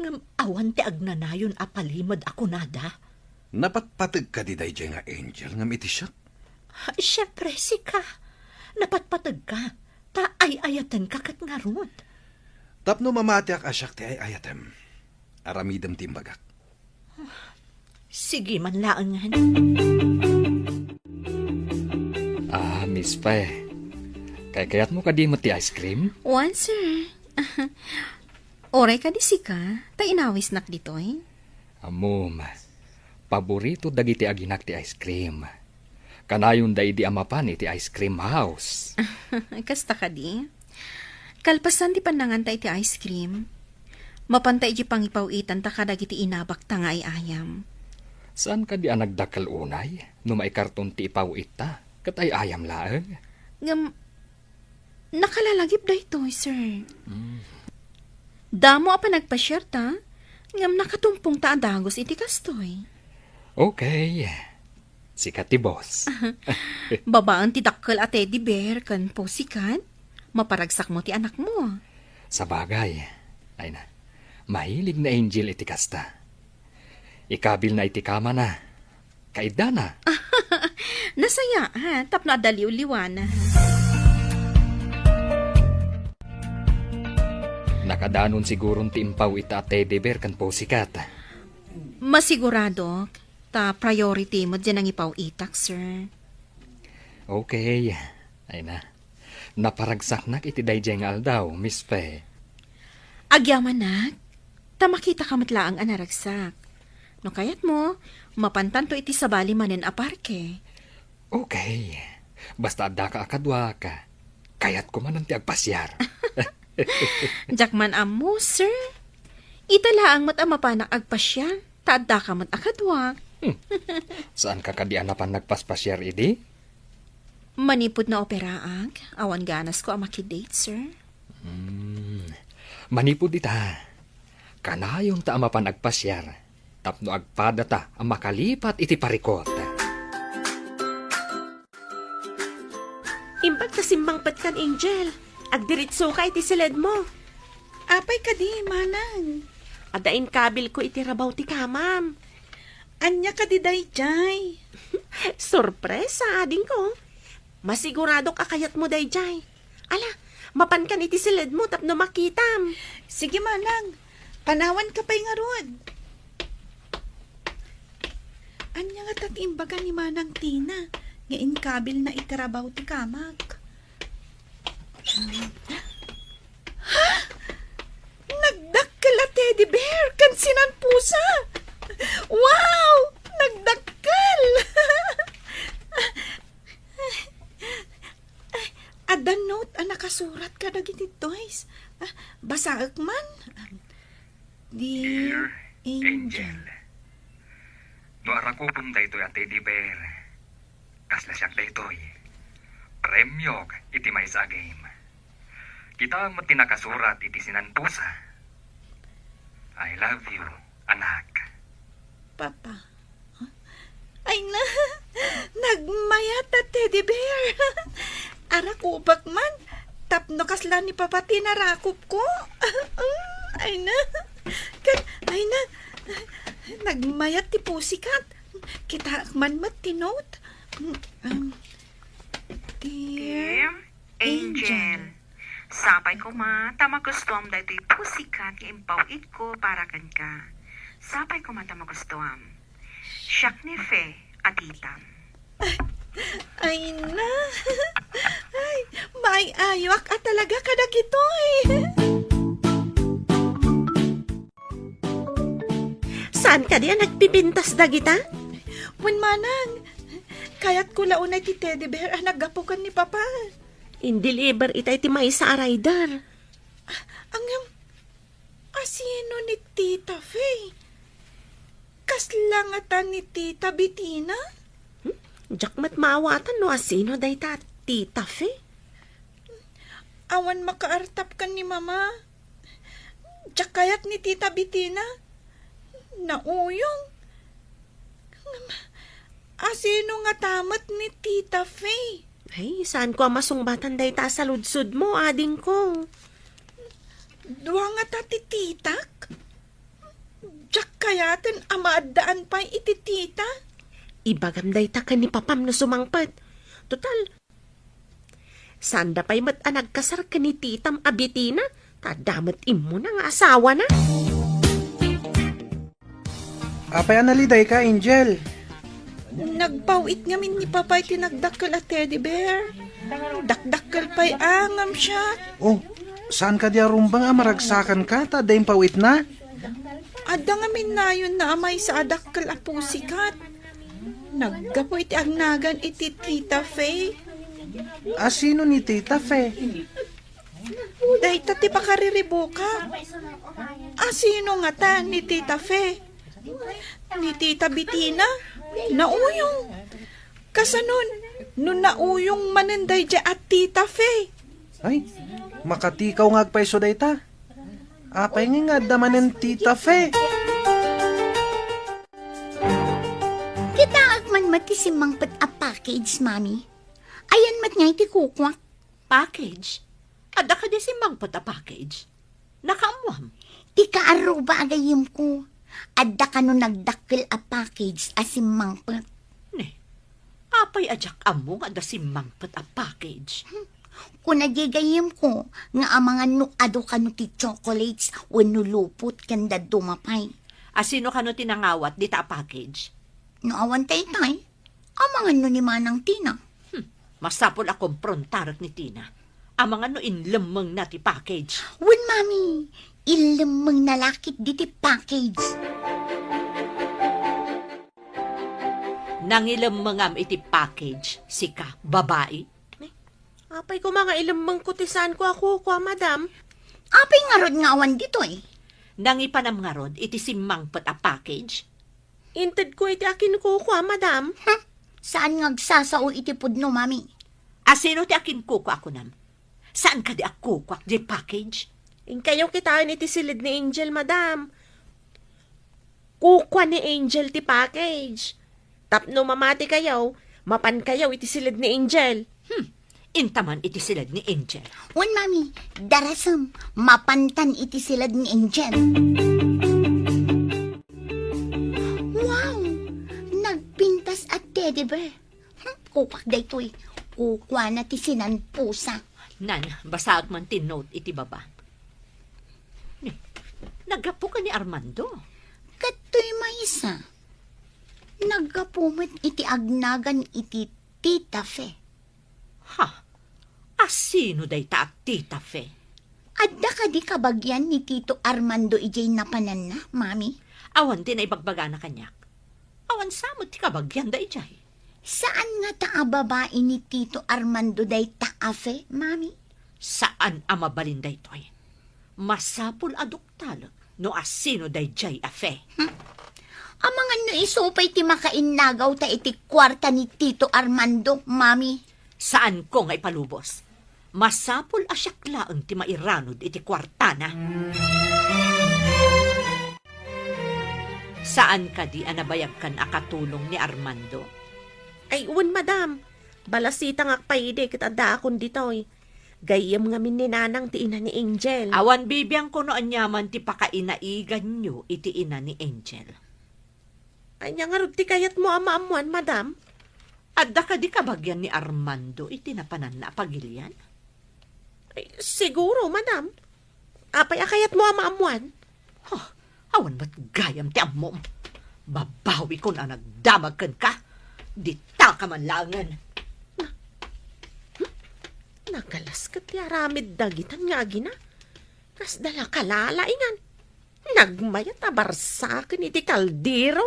Speaker 4: Ngam awan ti agnanayon apalimod ako nada.
Speaker 6: Napatpatag ka di day nga Angel ngam iti siya.
Speaker 4: Siyempre, sika. Napatpatag ka. Ta ay-ayatan ka kat nga rod.
Speaker 6: Tapno mamati ak asyak ti ay ayatem. Aramidam timbagak.
Speaker 4: Sige man laangan.
Speaker 2: Miss Fe. Kayat mo ka di mo ti ice cream?
Speaker 9: One, sir. Oray ka di sika, ta inawis nak ditoy.
Speaker 2: Amom, paborito dagiti aginak ti ice cream. Kanayon da idi amapan iti ice cream house.
Speaker 9: Kasta ka di. Kalpasan di panangan ta iti ice cream. Mapantay di pangipawitan ta kadagiti inabak ta nga ay ayam.
Speaker 2: Saan ka di nagdakal unay? No maikarton ti ipawit ta, kat ay ayam laeng?
Speaker 9: Ngam, nakalalagip da ito, sir. Damo apa nagpa-share ta? Ngam nakatumpong ta adagos iti kastoy.
Speaker 2: Okay. Sikat ti boss.
Speaker 9: Babaan ti dakkel at teddy bear kan po sikat. Maparagsak mo ti anak mo.
Speaker 2: Sa bagay. Ay na. Mahilig na Angel iti kasta. Ikabil na iti kama na. Kaida na.
Speaker 9: Nasaya, tapno adaliw-liwan.
Speaker 2: Nakadanon sigurong ti impaw ita at teddy bear kan po sikat.
Speaker 9: Masigurado, ta priority mo dyan ang ipaw-itak, sir.
Speaker 2: Okay. Ay na. Naparagsak nak iti dayjay nga aldaw, Miss Fe.
Speaker 9: Agyaman nak, ta makita ka matlaang anaragsak. No kayat mo, mapantan to iti sabali manen aparke.
Speaker 2: Okay. Basta adda ka akadwa ka. Kayat ko man ang ti agpasyar.
Speaker 9: Jakman amo, sir. Italaang mat amapanak agpasya, taadda ka mat akadwak.
Speaker 2: Saan ka kadian na pan nagpaspasyar idi?
Speaker 9: Manipod na operaag, awan ganas ko ang makidate, sir.
Speaker 2: Manipod ita. Kanayong ta ama pan nagpasyar. Tapno agpada ta ang makalipat iti parikot.
Speaker 7: Imbag ta simbangpat kan, Angel. Agdiritso ka iti silid mo.
Speaker 8: Apay ka di, manang.
Speaker 7: Adain kabil ko itirabaw ti kamam.
Speaker 8: Anya ka di dayjay.
Speaker 7: Sorpresa, ading ko. Masigurado kakayat mo dayjay. Ala, mapan kan iti silid mo tapno makitam.
Speaker 8: Sige manang, panawan ka pa'y nga rod. Anya nga tatimbagan ni Manang Tina, nga inkabil na itirabaw ti kamag. Ha? Nagdakkel a teddy bear, kansinan pusa. Wow! Nagdakkel! Ada note ang nakasurat ka dagiti toys. Basaak man. Dear Angel.
Speaker 10: No arakupon da ito ate di bear. Kasla siyak da ito'y. Premyo iti may sa game. Kita ang matinakasurat iti sinanpusa. I love you, anak.
Speaker 8: Papa. Huh? Ay na, nagmayat na teddy bear. Arakubak man, tapno kasla ni Papa tinarakop ko. Ay na, nagmayat ti pusikat. Kita man matinot. Dear
Speaker 5: Angel. Sapay ko ma, tamagustuam da ito'y pusikat nga impawit ko para kan ka. Sapay ko ma tamagustuam. Siyak ni Fe at itam.
Speaker 8: Ay na, ay, may ayok at talaga kadagito eh.
Speaker 7: Saan ka diyan nagpipintas dagita?
Speaker 8: Wen manang, kayat ko launay ti teddy bear ang nagapukan ni Papa.
Speaker 7: Indeliver itay ti may sa rider.
Speaker 8: Asino ni Tita Faye? Kaslangatan ni Tita Bettina?
Speaker 7: Jakmat maawatan no asino day ta Tita Fe.
Speaker 8: Awan makaartap ka ni Mama. Jakayat ni Tita Bettina? Nauyong. Asino nga tamat ni Tita Faye?
Speaker 7: Ay, saan ko masungbatan day ta sa ludsud mo, ading ko?
Speaker 8: Dua nga ta tititak? Jak kayaten amaadaan pa iti tita?
Speaker 7: Ibagam day ta ka ni papam no sumangpat. Total, sanda pa'y mat anagkasar ka ni titam abitina, tadamat imo na nga asawa na.
Speaker 6: Apay analiday ka, Angel.
Speaker 8: Nagpawit ngamin ni Papay tinagdakkel a teddy bear. Dakdakkel pa'y angam siya.
Speaker 6: Oh, saan ka diya rumbang amaragsakan ka? Tadayang pawit na?
Speaker 8: Ada ngamin na yun na amay sa adakkel a pusikat. Naggapo iti agnagan iti Tita Faye.
Speaker 6: Asino ni Tita Fe?
Speaker 8: Day ti pakariribuka. Asino nga ta ni Tita Faye? Ni Tita Bettina? Nauyong. Kasanon, no nauyong manenday dya at Tita Faye.
Speaker 6: Ay, makatikaw nga agpaiso day ta. Apay nga damanen Tita Fe.
Speaker 3: Kita agman matisimang pat a package, Mami. Ayan mat nga iti kukwak.
Speaker 4: Package? Ada ka di si mangpot a package? Nakaamwam.
Speaker 3: Tika aruba agayim ko. Adda ka no nagdakkel a package asimang pat.
Speaker 4: Ne, apay ajak among ada si mangpot a package.
Speaker 3: Kung nagigayim ko, nga ang mga nukado ka no ti chocolates o nulupot kanda dumapay.
Speaker 4: Asino ka no tinangawat di ta a package?
Speaker 3: No awan tay-tay, ang mga no ni Manang Tina.
Speaker 4: Masapol akong prontarot ni Tina. Ang mga no inlemeng na ti package.
Speaker 3: Wen, Mami, ilamang nalakit di ti package.
Speaker 4: Nangilemengam iti package, sika, babae.
Speaker 7: Apay ko mga ilamang kutisan ko ako, madam.
Speaker 3: Apay nga rod nga awan dito eh.
Speaker 4: Nangipanam nga rod, iti si mangpot a package.
Speaker 7: Inted ko iti akin ko, madam.
Speaker 3: Saan nga agsasao iti pudno, Mami?
Speaker 4: Asino ti akin kuko ako nam? Saan ka di ako kuko di package?
Speaker 7: In kayo kitain iti silid ni Angel, madam. Kukwa ni Angel ti package. Tapno mamati kayaw, mapan kayaw iti silid ni Angel.
Speaker 4: Intaman iti silad ni Angel.
Speaker 3: Wen, Mami, darasam, mapantan iti silad ni Angel. teddy bear. Kupak da ito'y. Kukwa na ti sinanpusa.
Speaker 4: Nan, basag man tinote iti baba. Nagapo ka ni Armando.
Speaker 3: Kato'y maysa. Nagapumit iti agnagan iti Tita Fe.
Speaker 4: Ha? Asino day ta at Tita Fe?
Speaker 3: Adda ka di kabagyan ni Tito Armando ijay napanan na, Mami?
Speaker 4: Awan din ay bagbaga na kanyak. Awan samot ti kabagyan da ijay.
Speaker 3: Saan nga ta babae ni Tito Armando day taafe, Mami?
Speaker 4: Saan ang mabalin da ito ay? Masapul aduktal no asino day jay afe.
Speaker 3: Amang ano isupay ti makainagaw ta iti kwarta ni Tito Armando, Mami?
Speaker 4: Saan ko nga ipalubos? Masapul asyaklaan ti mairanod iti kwartana. Saan ka di anabayag kan akatulong ni Armando?
Speaker 7: Ay, uwan, madam. Balasita nga paide kita da akon ditoy. Gayam nga min ni nanang ti ina ni Angel.
Speaker 4: Awan bibiyang kuno anyaman ti pakainaigan nyo iti ina ni Angel.
Speaker 7: Ay, nga nga ti kayat mo ama-amuan, madam.
Speaker 4: Adda ka di kabagyan ni Armando iti napanan na pagilian?
Speaker 7: Ay, siguro, madam. Apay akayat mo ama-amuan.
Speaker 4: Awan ba't gayam ti amom? Babawi ko na nagdamag kan ka. Di ta ka man langan.
Speaker 7: Nagalas ka ti aramid dagitan nga gina. Kas dala kalalaingan. Nagmayat abarsakin iti kaldero.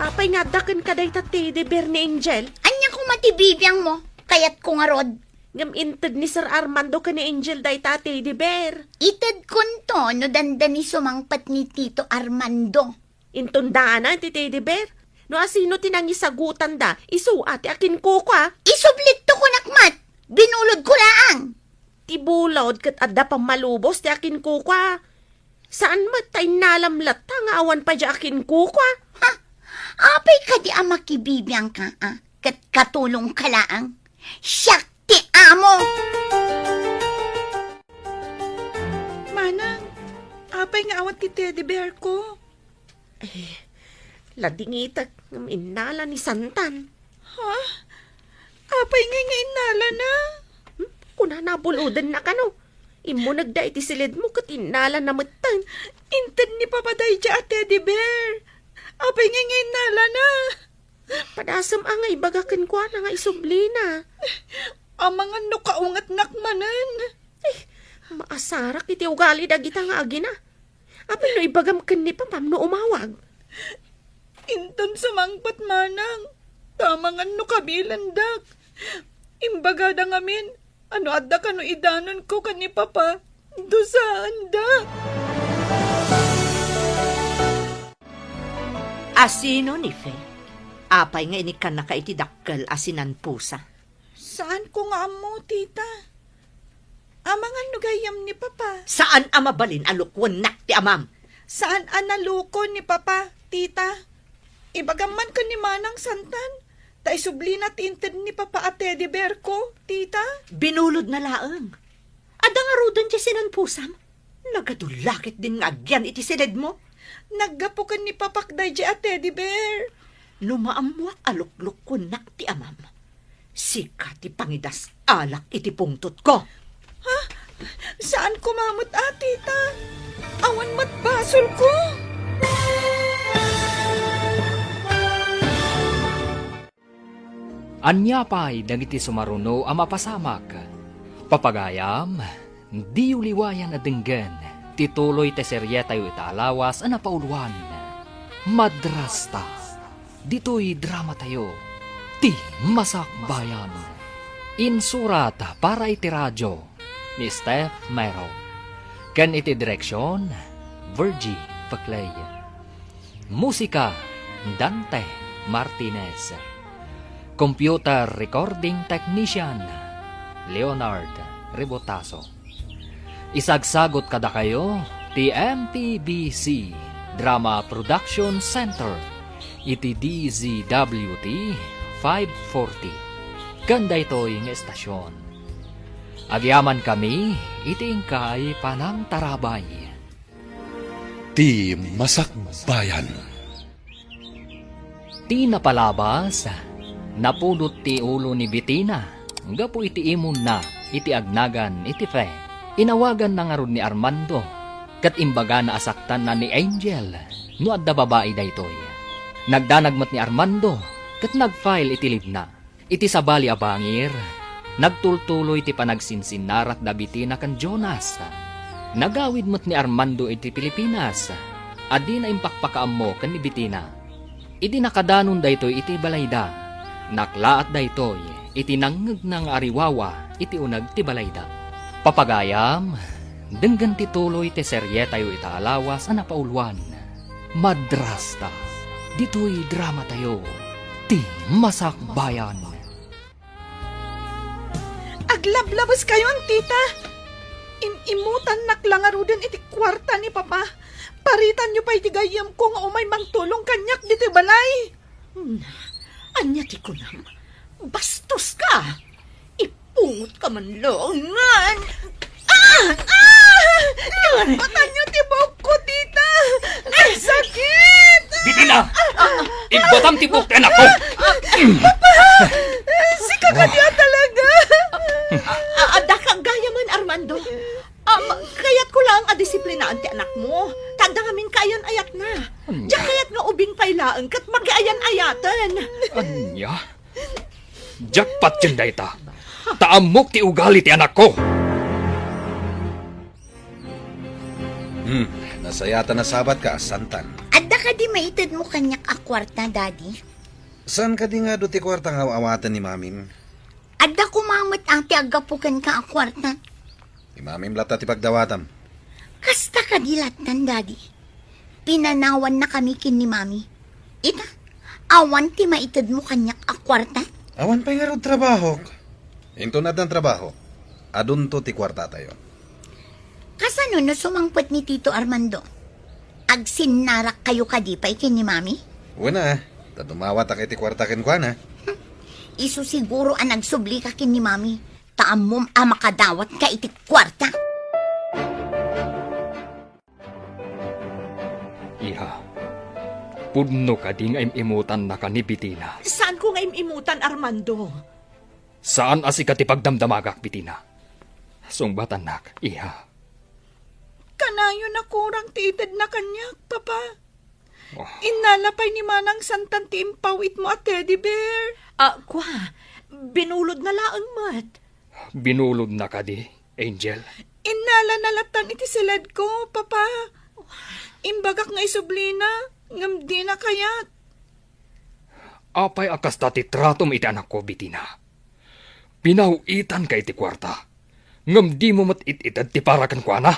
Speaker 7: Apay nga dakin ka day teddy bear ni Angel.
Speaker 3: Anya kung matibibiyang mo, kayat ko nga rod.
Speaker 7: Ngam inted ni Sir Armando ka ni Angel day teddy bear.
Speaker 3: Ited kunto no dandan ni sumangpat ni Tito Armando.
Speaker 7: Intundana ti teddy bear. No asino tinangisagutan da, isuati akin ko ka.
Speaker 3: Isublit to ko nakmat. Binulod ko laang.
Speaker 7: Tibulod kat adda pang malubos ti akin ko ka. Saan matay nalamlat nga awan pa di akin ko ka?
Speaker 3: Ha? Apay ka di amakibibiyang ka, kat katulong ka laang. Siyak ti amo.
Speaker 8: Manang, apay nga awat ti teddy bear ko.
Speaker 7: Ladingitak ng inala ni Santan.
Speaker 8: Ha? Apay nga inala na.
Speaker 7: Kuna nabuludan na ka no. Imo nagda iti silid mo kat inala na matan.
Speaker 8: Inted ni papaday dya at teddy bear. Apay nga inala na.
Speaker 7: Padasam angay bagakan ko na nga isublina.
Speaker 8: Amang ano kaungat nakmanan.
Speaker 7: Maasarak iti ugali dagita nga agina. Apay no ibagam kan ni Pamam no umawag.
Speaker 8: Inton sa mangpat manang. Tamang ano kabilandak. Imbagada ngamin. Ano adda ka no idanon ko ka ni Papa. Dusaan da.
Speaker 4: Asino ni Fe? Apay nga inikan na kaitidakkel asinan pusa.
Speaker 8: Saan ko nga amo, tita? Amang ano gayam ni Papa?
Speaker 4: Saan amabalin alukwan nak ti amam?
Speaker 8: Saan analuko ni Papa, tita? Ibagaman ka ni Manang Santan. Ta isublina tinted ni Papa at teddy bear ko, tita.
Speaker 4: Binulod na laang. Ada nga rudan ti sinan pusam. Nagadulakit din nga agyan iti silid mo.
Speaker 8: Naggapukan ni Papa kday at teddy bear.
Speaker 4: Numaamuak alukluk ko nak ti amam. Sika ti pangidas alak iti pungtot ko.
Speaker 8: Ha? Saan kumamot tita? Awan matbasol ko.
Speaker 2: Anyapay dagiti sumaruno ang mapasamak. Papagayam, di uliwayan at dinggan. Tituloy te serye tayo italawas ang napauluan. Madrasta. Dito'y drama tayo. Ti Masakbayan. Insurat para iti radyo ni Steph Mero. Kan iti direksyon, Virgie Paclay. Musika, Dante Martinez. Computer Recording Technician, Leonard Ribotaso. Isagsagot kada kayo, ti MTBC Drama Production Center, iti DZWT 540. Ganda ito'y ng estasyon. Agyaman kami, iti ingkay panang tarabay.
Speaker 1: Ti Masakbayan.
Speaker 2: Ti napalabas, napulot ti ulo ni Bitina. Gapo iti imon na, iti agnagan, iti fe. Inawagan na nga ron ni Armando. Kat imbaga na asaktan na ni Angel, no adda babae daytoy. Nagdanagmat ni Armando, kat nagfile iti libna. Iti sabali abangir, nagtultuloy ti panagsinsinarak da Bitina kan Jonas. Nagawid mo't ni Armando iti Pilipinas, adi na impakpakaam mo kan ni Bitina. Iti nakadanon daytoy iti balayda, naklaat daytoy, iti nanggag ng ariwawa, iti unag ti balayda. Papagayam, denggan ti tuloy ti serye tayo itaalawas ang napauluan. Madrasta, dito'y drama tayo, ti Masakbayan.
Speaker 8: Aglablabas kayo ang tita. Imutan naklangaro din iti kwarta ni papa. Paritan nyo pa iti gayam ko nga umay mangtulong kanyak diti balay.
Speaker 4: Anya ti kunam. Bastos ka. Ipungot ka man longan.
Speaker 8: Patan nyo ti buhok ko, tita. Ang sakit.
Speaker 2: Bitina! Ibatam ti buhok ti anak ko!
Speaker 8: Si kakadya talaga.
Speaker 4: Ada kang gaya man, Armando. Kaya't ko lang adisiplinaan ti anak mo. Tanda ngamin kayan ayat na. Diyan kaya't nga ubing pailaan kat mag-ayan-ayatan.
Speaker 2: Anya? Jackpot yun dayta. Taamok ti ugali ti anak ko.
Speaker 6: Nasayata na sabat ka, Santan.
Speaker 3: Adda ka di maitid mo kanyak a kwarta, daddy.
Speaker 6: San ka di nga do ti kwarta nga awatan ni Mamim?
Speaker 3: Adda kumamot ang ti agapukan ka a kwarta.
Speaker 6: Ni Mamim lata ti pagdawatam.
Speaker 3: Kasta ka dilatan, daddy. Pinanawan na kami kin ni mami. Ita, awan ti maitid mo kanyak a kwarta.
Speaker 6: Awan pa nga ro trabaho. Into na dan trabaho. Adun to ti kwarta tayo.
Speaker 3: Kasano no sumangpot ni Tito Armando? Agsinarak kayo kadipay kin ni mami?
Speaker 6: Wala, tadumawat ka ti kwarta ken kwa na.
Speaker 3: Isu siguro ang nagsubli ka kin ni mami. Taamom ang makadawat ka iti kwarta.
Speaker 2: Iha, pudno ka di nga imimutan na ka ni Bitina.
Speaker 4: Saan ko nga imimutan, Armando?
Speaker 2: Saan asi ka ti pagdamdamagak, Bitina? Sungbatan nak, iha.
Speaker 8: Kanayo na kurang tiitid na kanyak, papa.
Speaker 2: Oh.
Speaker 8: Inalapay ni Manang Santan ti impawit mo at teddy bear.
Speaker 4: Kwa, binulod na laang mat.
Speaker 2: Binulod na ka di, Angel.
Speaker 8: Inalanalatan iti silad ko, papa. Imbagak nga isublina, ngam di na kayat.
Speaker 2: Apay akas tati tratom iti anak ko, Bitina. Pinahuitan ka iti kwarta. Ngam di mo mat-it-itad ti parakan kwa na.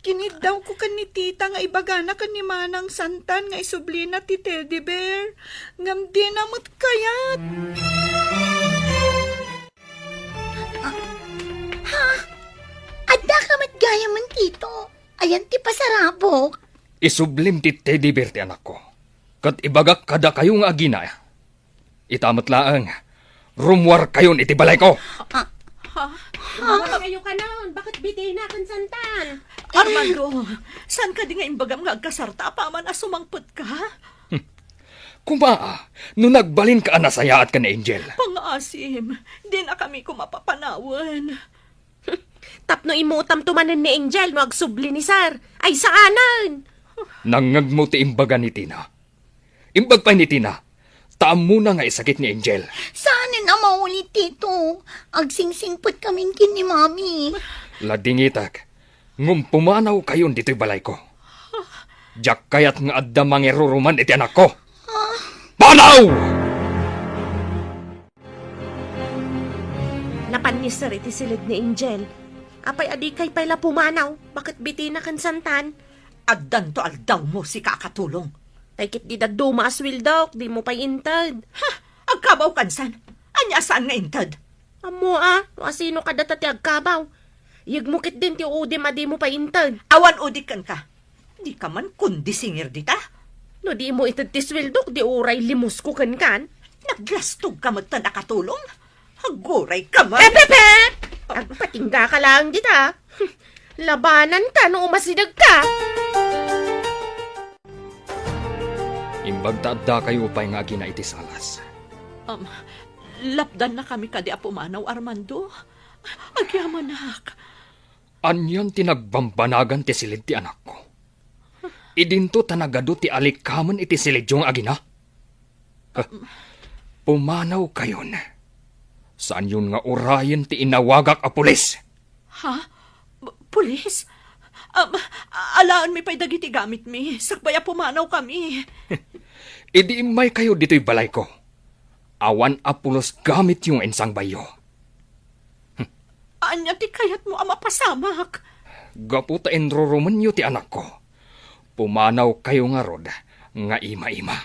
Speaker 8: Kinid daw ko kan ni tita nga ibagana kan ni Manang Santan nga isublina ti teddy bear. Ngam di na mat kayat.
Speaker 3: Adda ka matgaya man, Tito. Ayan ti pasarabok.
Speaker 2: Isublim ti teddy bear ti anak ko. Kat ibagak kada kayo nga agina. Itamat laang, rumwar kayon iti balay ko.
Speaker 7: Ano kayo ka noon? Bakit Bitina kan Santan?
Speaker 4: Armando, saan ka di nga imbagam nga agkasarta pa man asumangpot ka?
Speaker 2: Kumaa, no nagbalin ka anasayaat ka ni Angel.
Speaker 4: Pangasim, di na kami kumapapanawan.
Speaker 7: Tapno imutam tumanan ni Angel no agsubli ni Sar. Ay saanan?
Speaker 2: Nangag mo ti imbaga ni Tina. Imbag pa ni Tina, taam muna nga isakit ni Angel.
Speaker 3: Saan na maulit, Tito? Agsingsingpot kaming kin ni mami.
Speaker 2: Ladingitak, ngum pumanaw kayon dito'y balay ko. Diyak kayat nga adda mangiruruman iti anak ko. Panaw!
Speaker 7: Napanisar iti silid ni Angel. Apay adikay pala pumanaw. Bakit Bitina kan Santan?
Speaker 4: Addan to aldaw mo si kakatulong.
Speaker 7: Taykit di daddo maaswil daw, di mo pa'y intad.
Speaker 4: Agkabaw kansan. Anya saan nga intad?
Speaker 7: Amo no asino ka data ti agkabaw. Yagmukit din ti udim adi mo pa'y intad.
Speaker 4: Awan udikan ka. Di ka man kundi singir dita.
Speaker 7: No di mo itad ti swildok, di uray limos ko kan.
Speaker 4: Naglastog ka mat na nakatulong. Haguray ka man.
Speaker 7: Pepe! Agpatingga ka lang dita. Labanan ka no umasidag ka.
Speaker 2: Imbag taadda kayo upay nga gina iti salas.
Speaker 4: Lapdan na kami kadi apumanaw, Armando. Agyaman nak.
Speaker 2: Anyan tinagbambanagan ti silid ti anak ko. Idinto tanagado ti alikaman iti silid yung agina. Pumanaw kayon. Saan yun nga orayin ti inawagak a pulis?
Speaker 4: Ha? Pulis? Alaan mi pa'y dagiti gamit mi. Sakbaya pumanaw kami.
Speaker 2: Idi imay kayo dito'y balay ko. Awan apulos gamit yung insang bayo.
Speaker 4: Anya ti kayat mo ama pasamak.
Speaker 2: Gaputa enroruman nyo ti anak ko. Pumanaw kayo nga rod, nga ima-ima.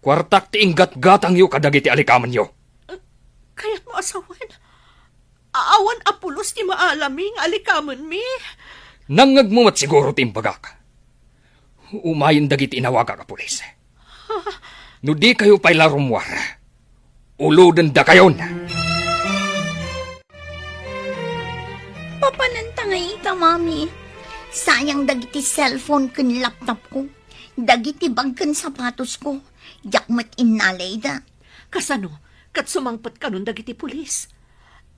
Speaker 2: Kwartak ti inggat-gatang yu kadagiti alikaman yo.
Speaker 4: Kayat mo asawan. Awan apulos ti maalaming alikaman mi.
Speaker 2: Nangagmumat siguro ti imbagak. Umayin dagiti inawagak a pulis. No di kayo pa'y larumwar, uludan da kayon.
Speaker 3: Papanantangay ita, Mami. Sayang dagiti cellphone ken laptop ko. Dagiti bag ken sapatos ko. Yakmat inalay da.
Speaker 4: Kasano? Kat sumangpat ka nun dagiti pulis.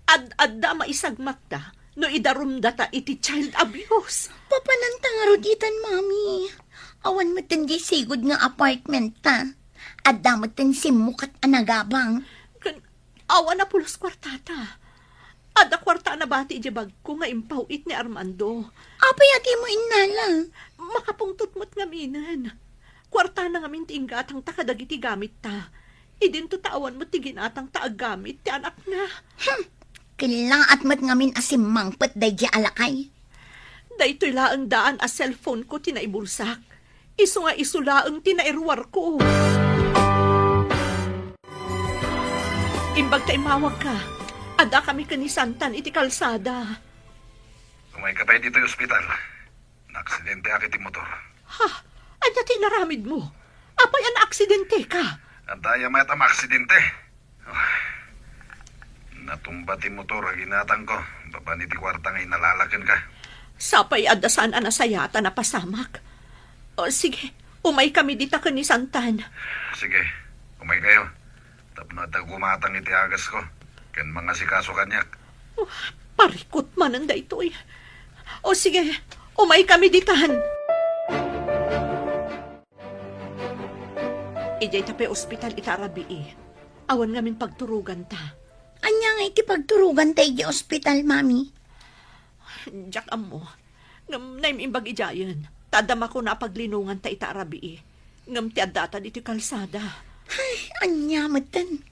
Speaker 4: Ad-adda maisagmak da, no idarum data iti child abuse.
Speaker 3: Papanantangaro ditan, Mami. Awan matindi sigod nga apartment ta. Adda matan simukat anagabang.
Speaker 4: Kan, awan na pulos kwartata. Ada kwarta na bati iti bag ko nga impawit ni Armando.
Speaker 3: Apay ati mo inala.
Speaker 4: Makapungtot mo't ngaminan. Kwarta na ngamin ti inggatang takadagiti gamit ta. Idinto tawan mo ti ginatang taag gamit ti anak na.
Speaker 3: Kailangan at mat ngamin asimangpat day di alakay.
Speaker 4: Daytoy laang daan a cellphone ko tinaibulsak. Isu nga isulaang tinairwar ko. Imbag ta imawag ka. Ada kami kanisantan iti kalsada.
Speaker 6: Umay ka pa dito yung ospital. Naaksidente akit yung motor.
Speaker 4: Ha? Anya tinaramid mo? Apay an aksidente ka?
Speaker 6: Ang daya may tam aksidente. Natumba ti motor, ginatang ko. Baba ni ti kwarta nga inalalakan ka.
Speaker 4: Sapay adasan anasayata na pasamak. O sige, umay kami dita kanisantan.
Speaker 6: Sige, umay kayo. Tapno at gumatang iti agas ko. Ken mga sikaso kanyak.
Speaker 4: Parikot man ang daytoy. O sige, umay kami ditahan. Ijay tape ospital itarabi Awan ngamin pagturugan ta.
Speaker 3: Anya nga ikipagturugan tayo di ospital, Mami.
Speaker 4: Jack amo, ngam naim imbag ijayan. Tadama ko na paglinungan ta itarabi Ngam ti adata diti kalsada.
Speaker 3: Ay, anya matan.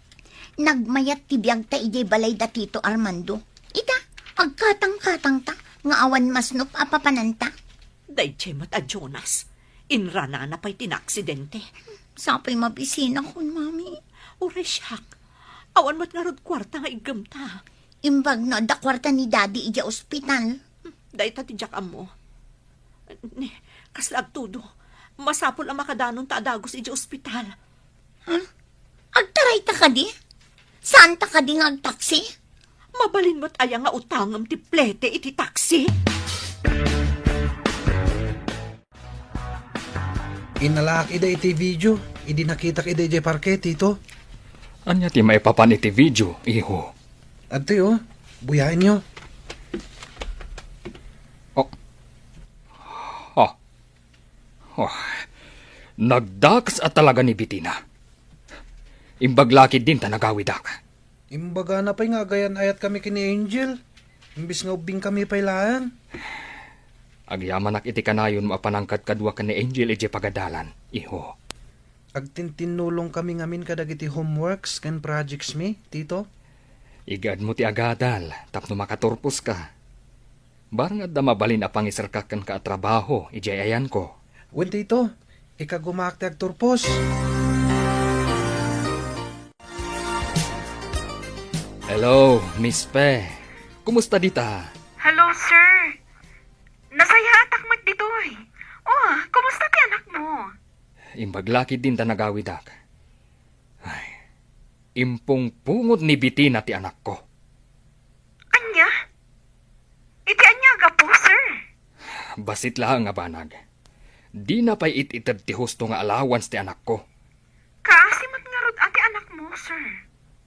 Speaker 3: Nagmayat ti biyag ta ijay balay da Tito Armando. Ita, agkatang-katang ta, nga awan masnop apapananta.
Speaker 4: Dayjay mat a Jonas. Inrana na pa'y tinaksidente.
Speaker 3: Sapay mabisina kon, Mami.
Speaker 4: Uray siyak. Awan mat nga rod kwarta nga igam ta.
Speaker 3: Imbag no, da kwarta ni Daddy ija ospital.
Speaker 4: Day ta ti Jack amo. Kaslag tudo. Masapol ang makadanon ta adagos ija ospital.
Speaker 3: Agtaray ta ka di? Saan ta ka di nga agtaksi?
Speaker 4: Mabalin mo't aya nga utangam ti plete iti taksi.
Speaker 6: Inalaki da iti video. Idi nakita ki DJ Parke, Tito.
Speaker 2: Anya ti maipapan iti video, iho.
Speaker 6: Ate, buyain nyo.
Speaker 2: Nagdaks at talaga ni Bitina. Imbaglakid din ta nagawidak.
Speaker 6: Imbaga na pa'y nga gayan ayat kami kini Angel. Imbis nga ubing kami pa'y laan.
Speaker 2: Agyamanak iti kanayon mapanangkat kadwa ka ni Angel iti pagadalan, iho.
Speaker 6: Agtintinulong kami ngamin kadagiti homeworks ken projects mi, Tito.
Speaker 2: Igad mo ti agadal, tapno makaturpos ka. Barang at mabalin apang isarkakan ka at trabaho, ijayayan ko.
Speaker 6: Wen, Tito, ikagumakti agturpos.
Speaker 2: Hello, Miss Pe. Kumusta dita?
Speaker 5: Hello, sir. Nasaya atakmat ditoy. Oh, kumusta ti anak mo?
Speaker 2: Imbaglakid din ta nagawidak. Ay, impong pungod ni Bitina ti anak ko.
Speaker 5: Anya? Iti anya ga po, sir.
Speaker 2: Basit lang nga banag. Di na pa'y ititad ti husto nga allowance ti anak ko.
Speaker 5: Kaasimat nga rod ati anak mo, sir.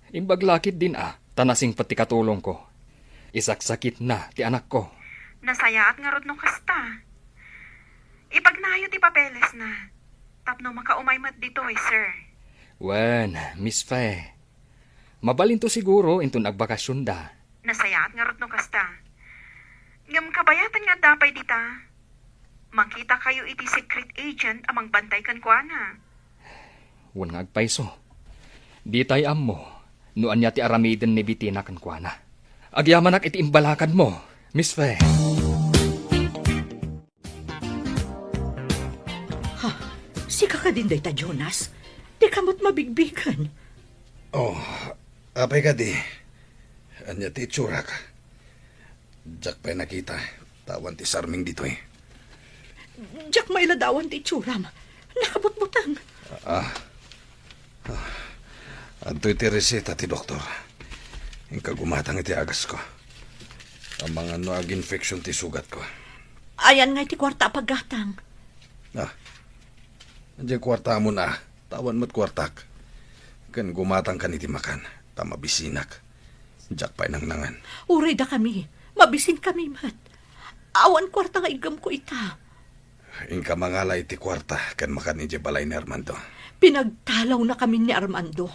Speaker 2: Imbaglakit din tanasing pati katulong ko. Isaksakit na ti anak ko.
Speaker 5: Nasayaat nga rod no kasta. Ipagnayo ti papeles na. Tapno makaumaymat dito sir.
Speaker 2: Wen, Miss Fe. Mabalin to siguro into nagbakasyon da.
Speaker 5: Nasayaat nga rod no kasta. Ngam kabayatan nga dapay dita. Makita kayo iti secret agent amang bantay kan kuana.
Speaker 2: Wen nga agpaiso. Di tay ammo, noan niya ti aramiden ni Bitina kan kuana. Agyamanak iti imbalakan mo, Miss Fe.
Speaker 4: Sika ka din dayta, Jonas. Di kamot mabigbigan.
Speaker 6: Oh, apay ka di. Anya ti itsura ka. Diyak pa'y nakita. Tawan ti sarming dito eh.
Speaker 4: Diyak mailadawan ti tsuram. Nakabutbutang.
Speaker 6: Anto'y ti reseta ti doktor. Yung kagumatang iti agas ko. Ang mga infection ti sugat ko.
Speaker 4: Ayan nga iti kwarta paggatang.
Speaker 6: Andiyan kwarta mo na. Tawan mo't kwartak. Kan gumatang ka niti makan. Tamabisinak. Diyak pa'y nangnangan.
Speaker 4: Uray da kami. Mabisin kami, mat. Awan kwarta nga igam ko ita.
Speaker 6: Inka mangala iti kwarta. Kan makan ni balay ni Armando.
Speaker 4: Pinagtalaw na kami ni Armando.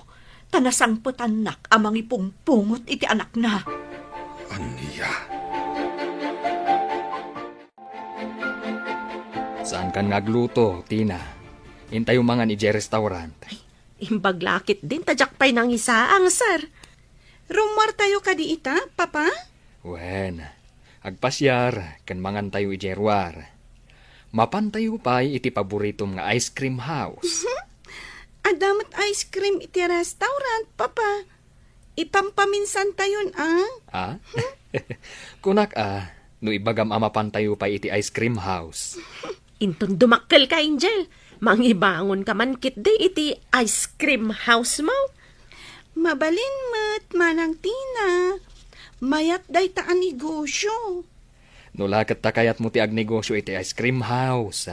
Speaker 4: Tanasang putanak amang ipungpungot iti anak na.
Speaker 6: Aniya.
Speaker 2: Saan kan ngagluto, Tina? Intay mga ni J restaurant.
Speaker 7: Imbaglakit din tadyak pa'y nang isaang, sir.
Speaker 8: Rumar tayo ka di ita, papa?
Speaker 2: Wen, agpasyar, kan mangan tayo ijerwar. Mapantayo pa'y iti paboritom nga ice cream house.
Speaker 8: Adamat ice cream iti restaurant, papa. Ipampaminsan tayon,
Speaker 2: Kunak no ibagam mapantayo pa iti ice cream house.
Speaker 7: Inton dumakkel ka, Angel. Mangibangon ka man kit di iti ice cream house mo.
Speaker 8: Mabalin mat, manang Tina. Mayat day ta ang negosyo.
Speaker 2: No lakat takayat mo ti agnegosyo iti ice cream house.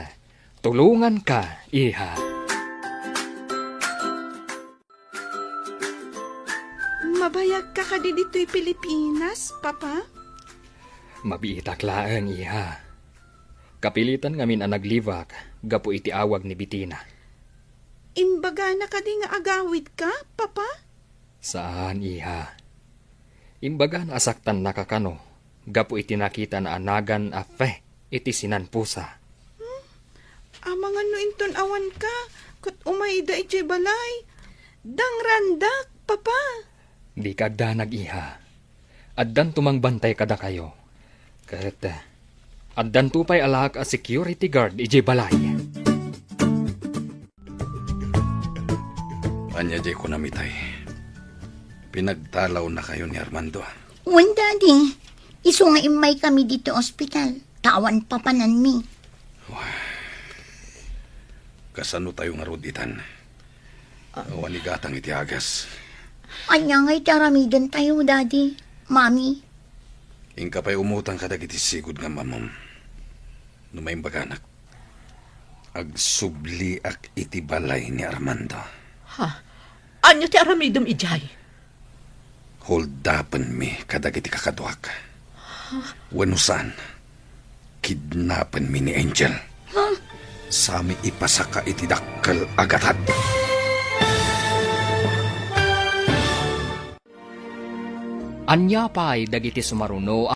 Speaker 2: Tulungan ka, iha.
Speaker 8: Mabayag ka di dito'y Pilipinas, papa?
Speaker 2: Mabiitak laang, iha. Kapilitan ngamin ang naglivak, gapo iti awag ni Bitina.
Speaker 8: Imbaga na ka di nga agawid ka, papa?
Speaker 2: Saan, iha? Imbaga na asaktan nakakano, gapo iti nakita na anagan a fe, iti sinanpusa.
Speaker 8: Amang ano inton awan ka, kat umayda iti balay. Dang randak, papa.
Speaker 2: Di ka danag, iha. Addan tumang bantay kada kayo. Kat, addan tupay alak a security guard iti balay.
Speaker 6: Anya jay ko namitay. Pinagtalaw na kayo ni Armando.
Speaker 3: Wen, daddy. Iso nga imay kami dito ospital. Tawan papanan mi.
Speaker 6: Kasano tayo nga roditan. Wanigatang iti agas.
Speaker 3: Anya nga'y taramidan tayo, daddy. Mami.
Speaker 6: Ingka pa'y umutang kadag iti sigod nga mamam. Numayang baganak. Agsubli ak iti balay ni Armando.
Speaker 4: Anyo ti aramidom ijay?
Speaker 6: Holdapan mi kadag iti kakaduak. Wanusan, kidnapan mi ni Angel. Sami ipasaka iti dakkel agatad.
Speaker 2: Anya pa'y dagiti sumaruno